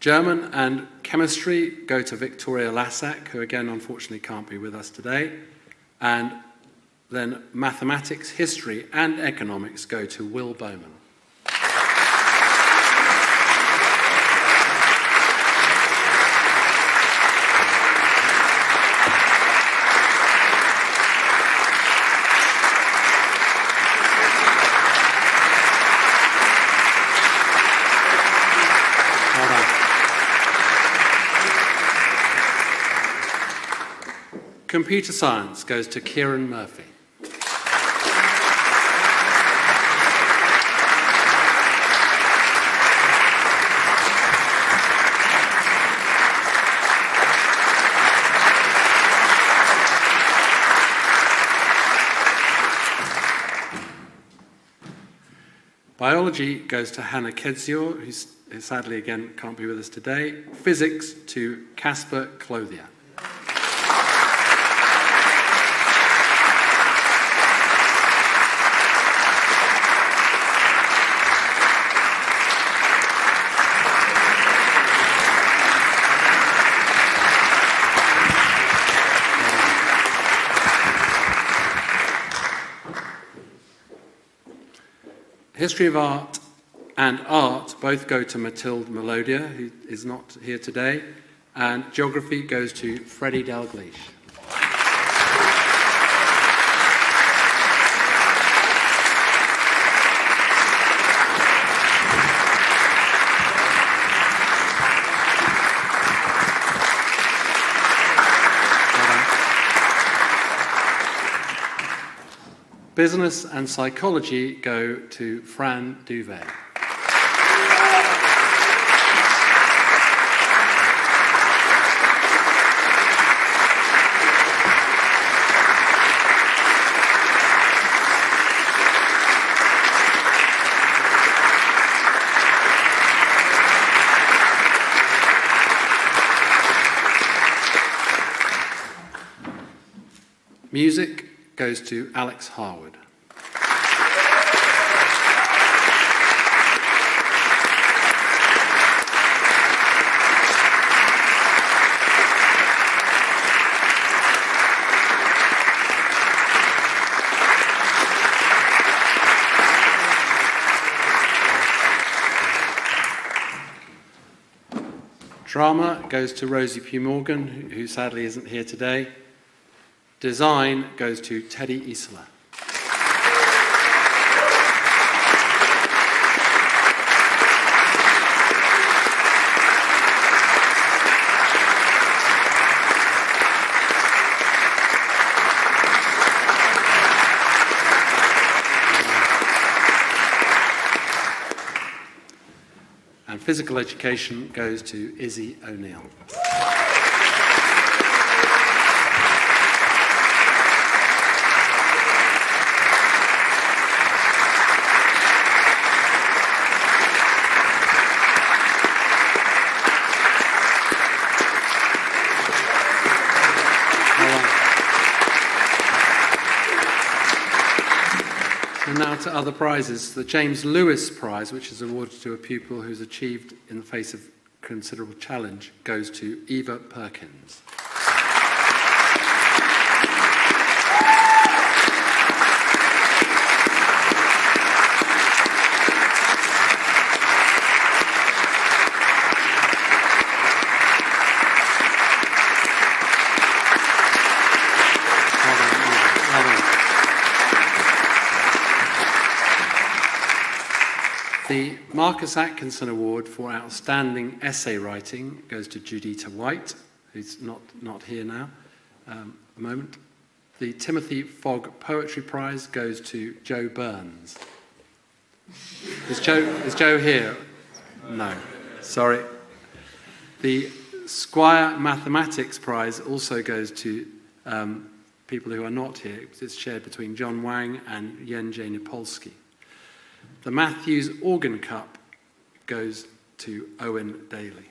German and chemistry go to Victoria Lassack, who again unfortunately can't be with us today. And then mathematics, history and economics go to Will Bowman. Computer science goes to Kieran Murphy. Biology goes to Hannah Kedzior, who sadly again can't be with us today. Physics to Casper Clothier. History of art and art both go to Mathilde Melodia, who is not here today, and geography goes to Freddie Dalgleish. business and psychology go to Fran Duvet. Music goes to Alex Harwood. Drama goes to Rosie Pugh Morgan, who sadly isn't here today. Design goes to Teddy Isola. And physical education goes to Izzy O'Neill. And now to other prizes. The James Lewis Prize, which is awarded to a pupil who's achieved in the face of considerable challenge, goes to Eva Perkins. The Marcus Atkinson Award for Outstanding Essay Writing goes to Judita White, who's not here now at the moment. The Timothy Fogg Poetry Prize goes to Joe Burns. Is Joe here? No, sorry. The Squire Mathematics Prize also goes to people who are not here. It's shared between John Wang and Yenjay Nepolsky. The Matthews Organ Cup goes to Owen Daly.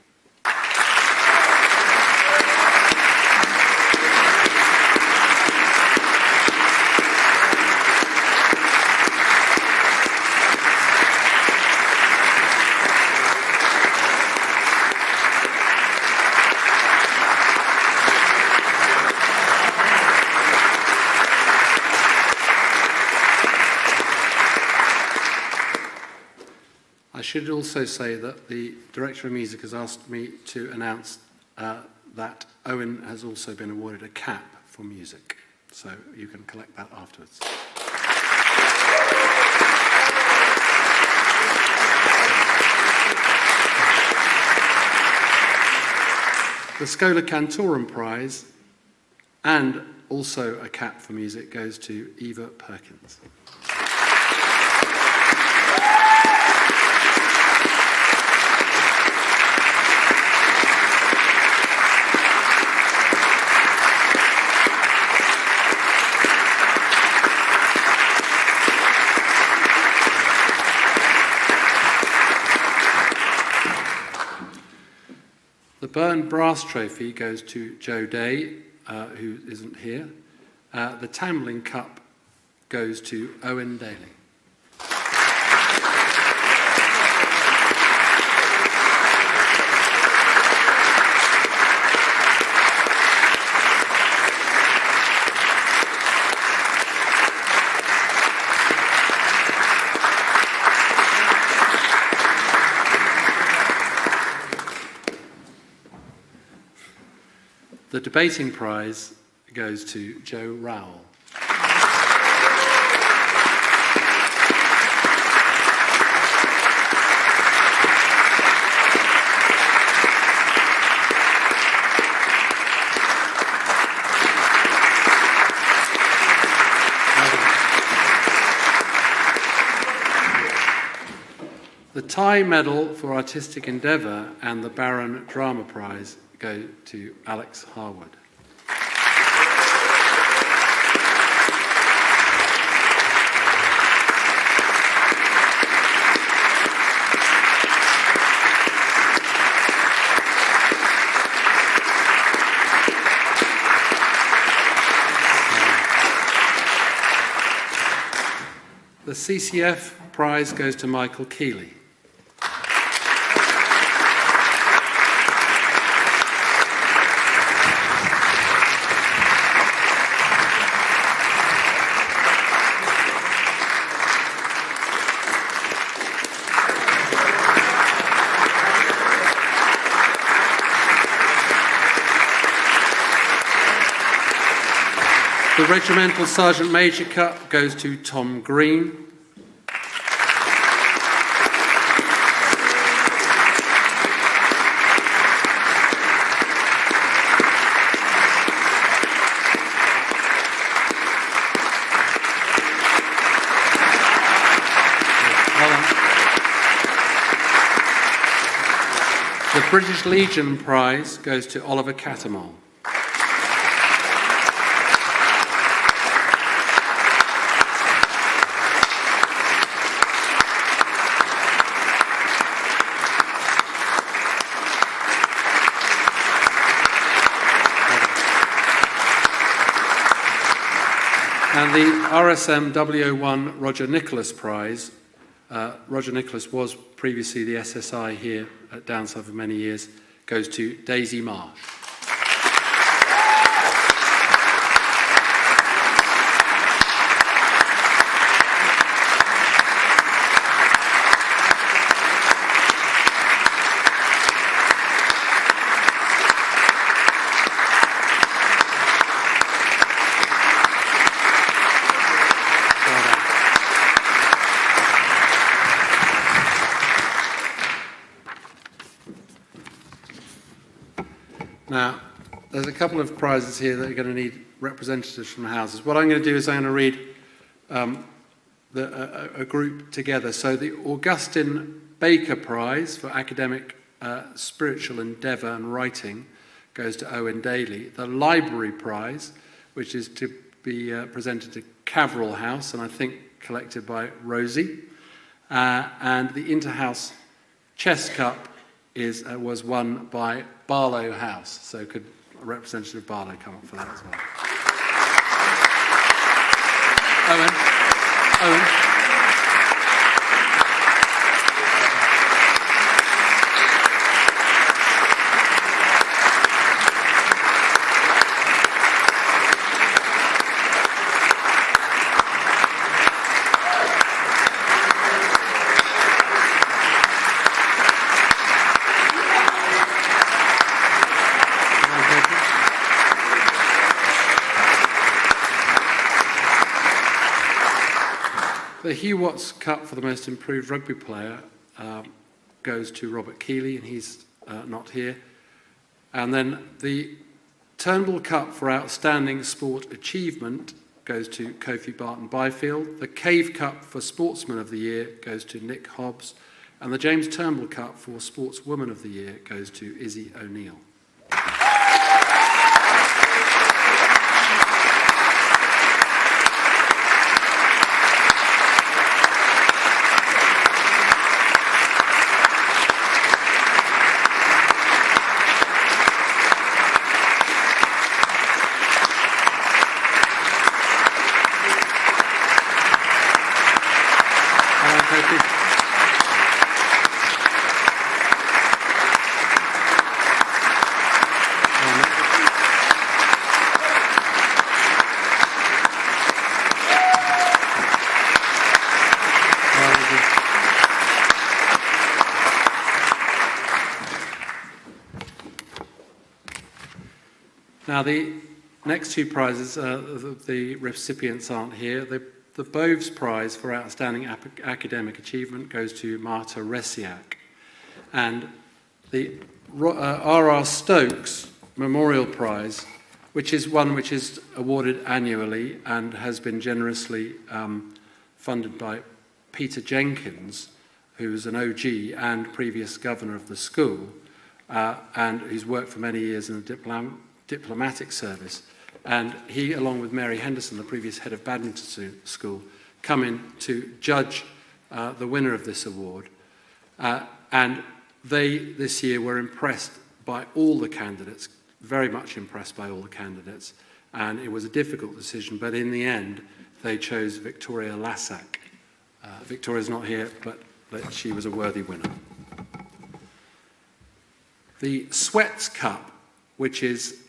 I should also say that the Director of Music has asked me to announce that Owen has also been awarded a cap for music, so you can collect that afterwards. The Schola Cantorum Prize and also a cap for music goes to Eva Perkins. The Byrne Brass Trophy goes to Joe Day, who isn't here. The Tamlin Cup goes to Owen Daly. The Debating Prize goes to Joe Rowell. The Thai Medal for Artistic Endeavour and the Baron Drama Prize go to Alex Harwood. The CCF prize goes to Michael Keeley. The Regimental Sergeant Major Cup goes to Tom Green. The British Legion Prize goes to Oliver Cattermole. And the RSM W01 Roger Nicholas Prize. Roger Nicholas was previously the SSI here at Downside for many years, goes to Daisy Marsh. Now, there's a couple of prizes here that are going to need representatives from the houses. What I'm going to do is I'm going to read a group together. So the Augustine Baker Prize for Academic Spiritual Endeavour and Writing goes to Owen Daly. The Library Prize, which is to be presented to Caverall House, and I think collected by Rosie. And the Interhouse Chess Cup was won by Barlow House. So could a representative of Barlow come up for that as well? Owen. The Hugh Watts Cup for the Most Improved Rugby Player goes to Robert Keeley, and he's not here. And then the Turnbull Cup for Outstanding Sport Achievement goes to Kofi Barton Byfield. The Cave Cup for Sportsman of the Year goes to Nick Hobbs. And the James Turnbull Cup for Sportswoman of the Year goes to Izzy O'Neill. Now, the next two prizes, the recipients aren't here. The Boves Prize for Outstanding Academic Achievement goes to Marta Resiak. And the R.R. Stokes Memorial Prize, which is one which is awarded annually and has been generously funded by Peter Jenkins, who's an OG and previous governor of the school, and who's worked for many years in the diplomatic service. And he, along with Mary Henderson, the previous head of Badminton School, come in to judge the winner of this award. And they, this year, were impressed by all the candidates, very much impressed by all the candidates. And it was a difficult decision, but in the end, they chose Victoria Lassack. Victoria's not here, but she was a worthy winner. The Sweats Cup, which is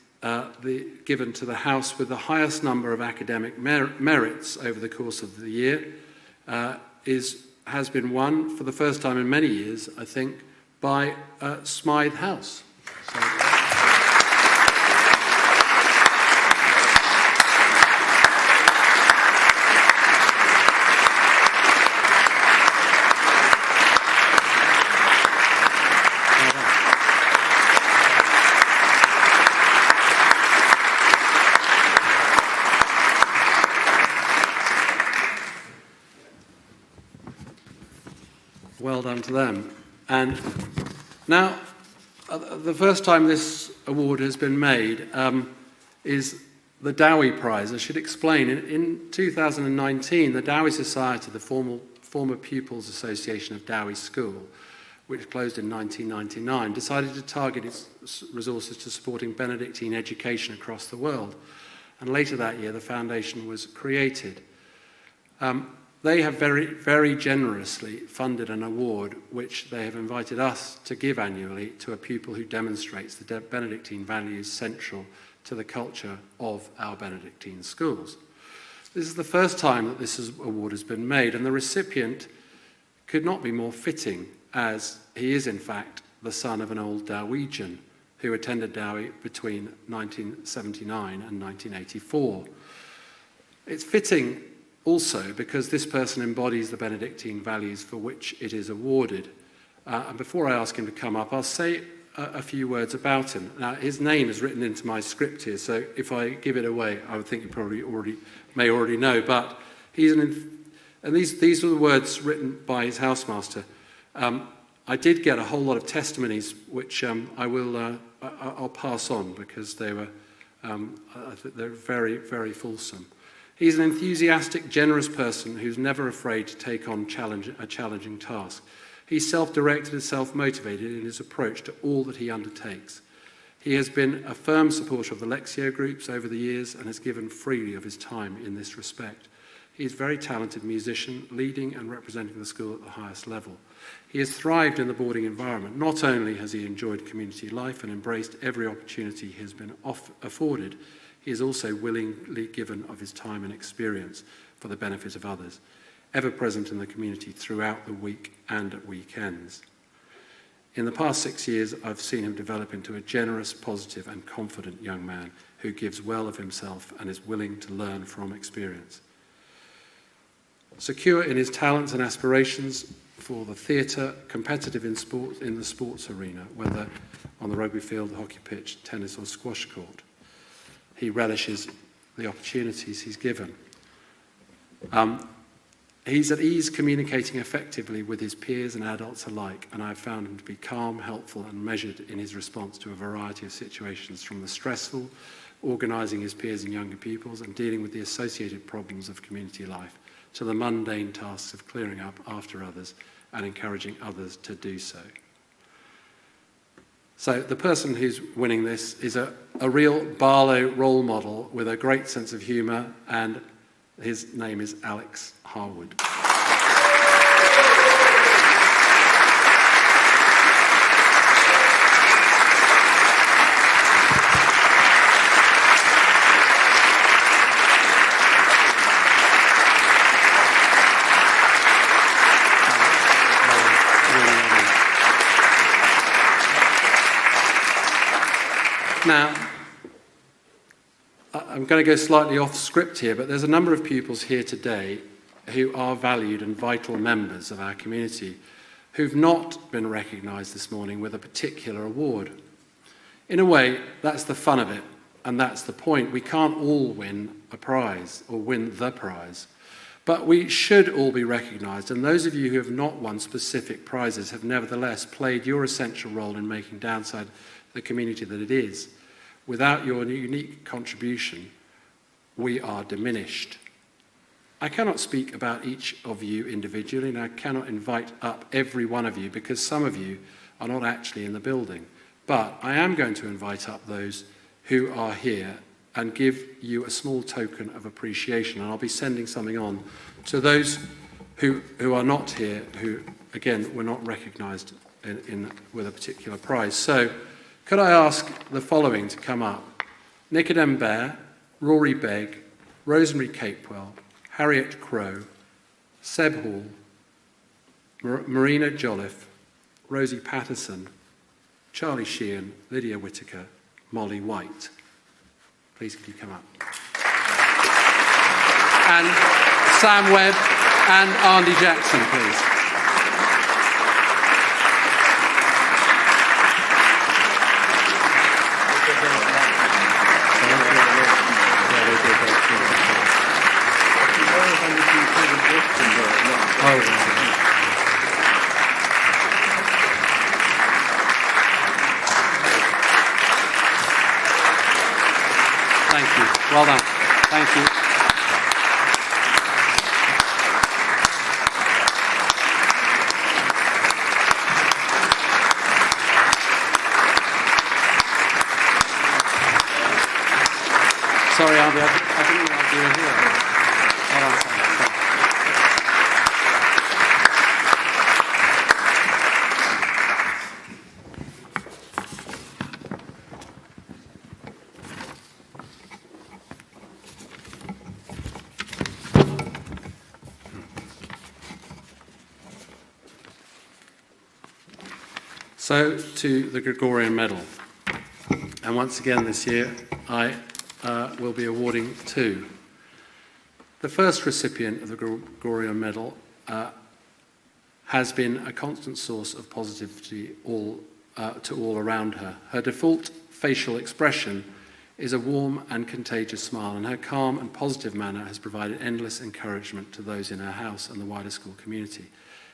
given to the house with the highest number of academic merits over the course of the year, has been won for the first time in many years, I think, by Smythe House. So, well done to them. And now, the first time this award has been made is the Dowie Prize. I should explain, in 2019, the Dowie Society, the former Pupils Association of Dowie School, which closed in 1999, decided to target its resources to supporting Benedictine education across the world. And later that year, the foundation was created. They have very, very generously funded an award which they have invited us to give annually to a pupil who demonstrates the Benedictine values central to the culture of our Benedictine schools. This is the first time that this award has been made, and the recipient could not be more fitting, as he is in fact the son of an old Dowegian who attended Dowie between 1979 and 1984. It's fitting also because this person embodies the Benedictine values for which it is awarded. And before I ask him to come up, I'll say a few words about him. Now, his name is written into my script here, so if I give it away, I would think you probably may already know, but he's and these are the words written by his housemaster. I did get a whole lot of testimonies, which I'll pass on because they're very, very fulsome. He's an enthusiastic, generous person who's never afraid to take on a challenging task. He's self-directed and self-motivated in his approach to all that he undertakes. He has been a firm supporter of the Lectio groups over the years and has given freely of his time in this respect. He is a very talented musician, leading and representing the school at the highest level. He has thrived in the boarding environment. Not only has he enjoyed community life and embraced every opportunity he has been afforded, he is also willingly given of his time and experience for the benefit of others, ever present in the community throughout the week and at weekends. In the past 6 years, I've seen him develop into a generous, positive and confident young man who gives well of himself and is willing to learn from experience. Secure in his talents and aspirations for the theatre, competitive in the sports arena, whether on the rugby field, the hockey pitch, tennis or squash court. He relishes the opportunities he's given. He's at ease communicating effectively with his peers and adults alike, and I've found him to be calm, helpful and measured in his response to a variety of situations, from the stressful, organising his peers and younger pupils and dealing with the associated problems of community life, to the mundane tasks of clearing up after others and encouraging others to do so. So the person who's winning this is a real Barlow role model with a great sense of humour, and his name is Alex Harwood. Now, I'm going to go slightly off script here, but there's a number of pupils here today who are valued and vital members of our community who've not been recognised this morning with a particular award. In a way, that's the fun of it, and that's the point. We can't all win a prize or win the prize, But we should all be recognised, and those of you who have not won specific prizes have nevertheless played your essential role in making Downside the community that it is. Without your unique contribution, we are diminished. I cannot speak about each of you individually, and I cannot invite up every one of you because some of you are not actually in the building. But I am going to invite up those who are here and give you a small token of appreciation. And I'll be sending something on to those who are not here, who, again, were not recognised with a particular prize. So could I ask the following to come up? Nicodem Bear, Rory Begg, Rosemary Capewell, Harriet Crow, Seb Hall, Marina Jolliffe, Rosie Patterson, Charlie Sheehan, Lydia Whittaker, Molly White. Please could you come up? And Sam Webb and Andy Jackson, please. Thank you. Well done. Thank you. Sorry, Andy, I didn't realize you were here. Well done, Sam. So, to the Gregorian Medal. And once again this year, I will be awarding two. The first recipient of the Gregorian Medal has been a constant source of positivity to all around her. Her default facial expression is a warm and contagious smile, and her calm and positive manner has provided endless encouragement to those in her house and the wider school community,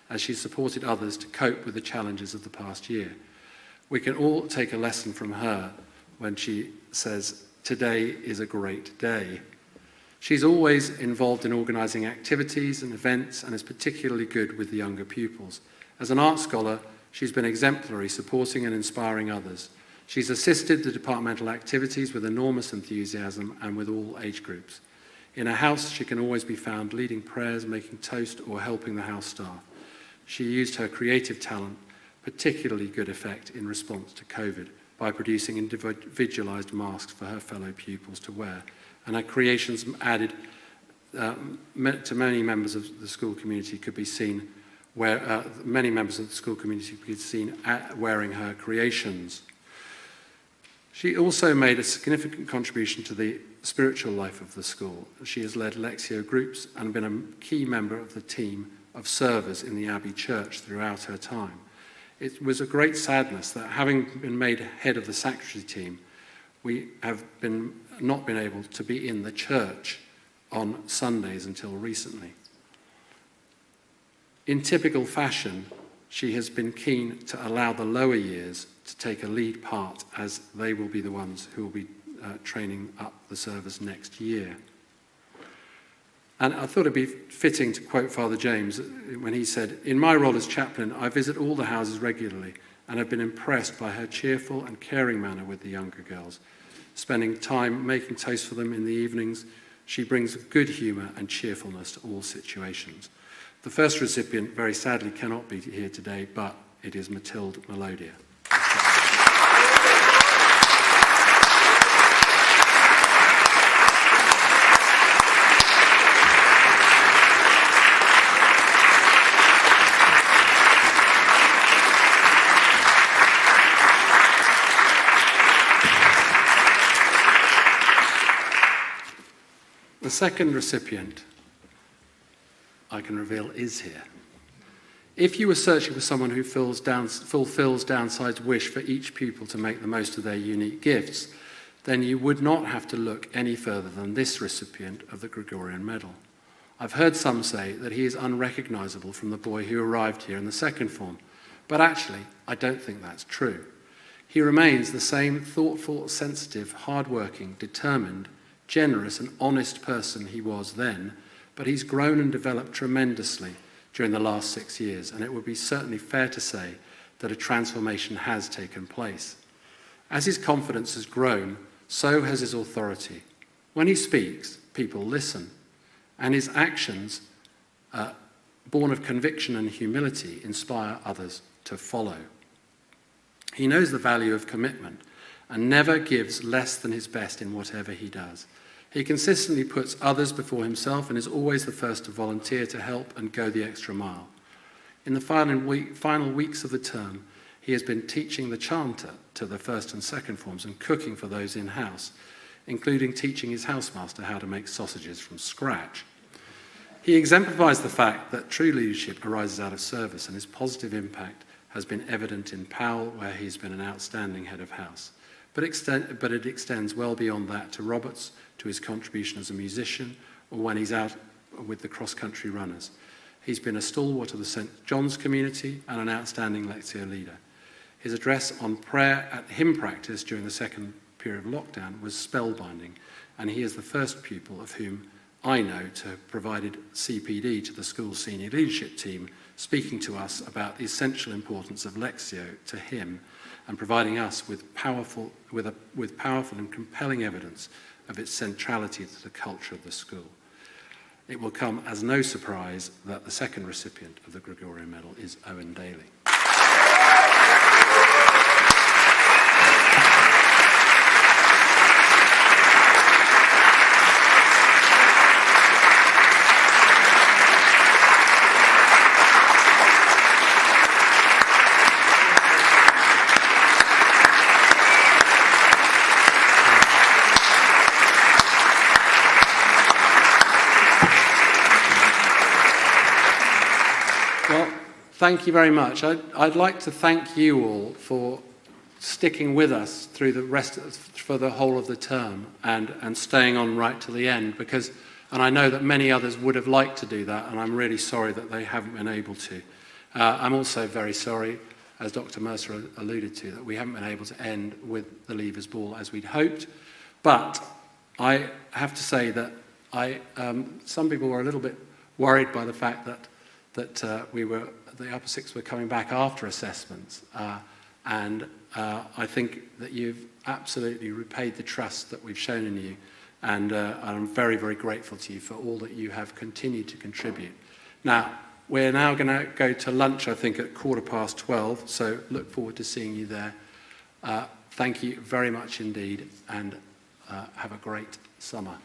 as she supported others to cope with the challenges of the past year. We can all take a lesson from her when she says, "Today is a great day." She's always involved in organising activities and events and is particularly good with the younger pupils. As an art scholar, she's been exemplary, supporting and inspiring others. She's assisted the departmental activities with enormous enthusiasm and with all age groups. In her house, she can always be found leading prayers, making toast, or helping the house staff. She used her creative talent, particularly good effect in response to COVID, by producing individualised masks for her fellow pupils to wear. And her creations added to many members of the school community could be seen where many members of the school community could be seen wearing her creations. She also made a significant contribution to the spiritual life of the school. She has led Lectio groups and been a key member of the team of servers in the Abbey Church throughout her time. It was a great sadness that, having been made head of the sanctuary team, we have not been able to be in the church on Sundays until recently. In typical fashion, she has been keen to allow the lower years to take a lead part, as they will be the ones who will be training up the servers next year. And I thought it'd be fitting to quote Father James when he said, "In my role as chaplain, I visit all the houses regularly and have been impressed by her cheerful and caring manner with the younger girls. Spending time making toast for them in the evenings, she brings good humour and cheerfulness to all situations." The first recipient, very sadly, cannot be here today, but it is Matilde Melodia. The second recipient, I can reveal, is here. If you were searching for someone who fulfills Downside's wish for each pupil to make the most of their unique gifts, then you would not have to look any further than this recipient of the Gregorian Medal. I've heard some say that he is unrecognisable from the boy who arrived here in the second form, but actually, I don't think that's true. He remains the same thoughtful, sensitive, hard-working, determined, generous and honest person he was then, but he's grown and developed tremendously during the last 6 years, and it would be certainly fair to say that a transformation has taken place. As his confidence has grown, so has his authority. When he speaks, people listen, and his actions, born of conviction and humility, inspire others to follow. He knows the value of commitment and never gives less than his best in whatever he does. He consistently puts others before himself and is always the first to volunteer to help and go the extra mile. In the final weeks of the term, he has been teaching the chanter to the first and second forms and cooking for those in-house, including teaching his housemaster how to make sausages from scratch. He exemplifies the fact that true leadership arises out of service, and his positive impact has been evident in Powell, where he's been an outstanding head of house. But it extends well beyond that to Roberts, to his contribution as a musician, or when he's out with the cross-country runners. He's been a stalwart of the St. John's community and an outstanding lectio leader. His address on prayer at hymn practice during the second period of lockdown was spellbinding, and he is the first pupil of whom I know to have provided CPD to the school's senior leadership team, speaking to us about the essential importance of lectio to him and providing us with powerful and compelling evidence of its centrality to the culture of the school. It will come as no surprise that the second recipient of the Gregorian Medal is Owen Daly. Thank you very much. I'd like to thank you all for sticking with us through for the whole of the term and staying on right to the end, and I know that many others would have liked to do that, and I'm really sorry that they haven't been able to. I'm also very sorry, as Dr. Mercer alluded to, that we haven't been able to end with the Leavers Ball as we'd hoped, but I have to say that some people were a little bit worried by the fact that the upper sixth were coming back after assessments, and I think that you've absolutely repaid the trust that we've shown in you, and I'm very, very grateful to you for all that you have continued to contribute. Now, we're now going to go to lunch, I think, at 12:15, so look forward to seeing you there. Thank you very much indeed, and have a great summer.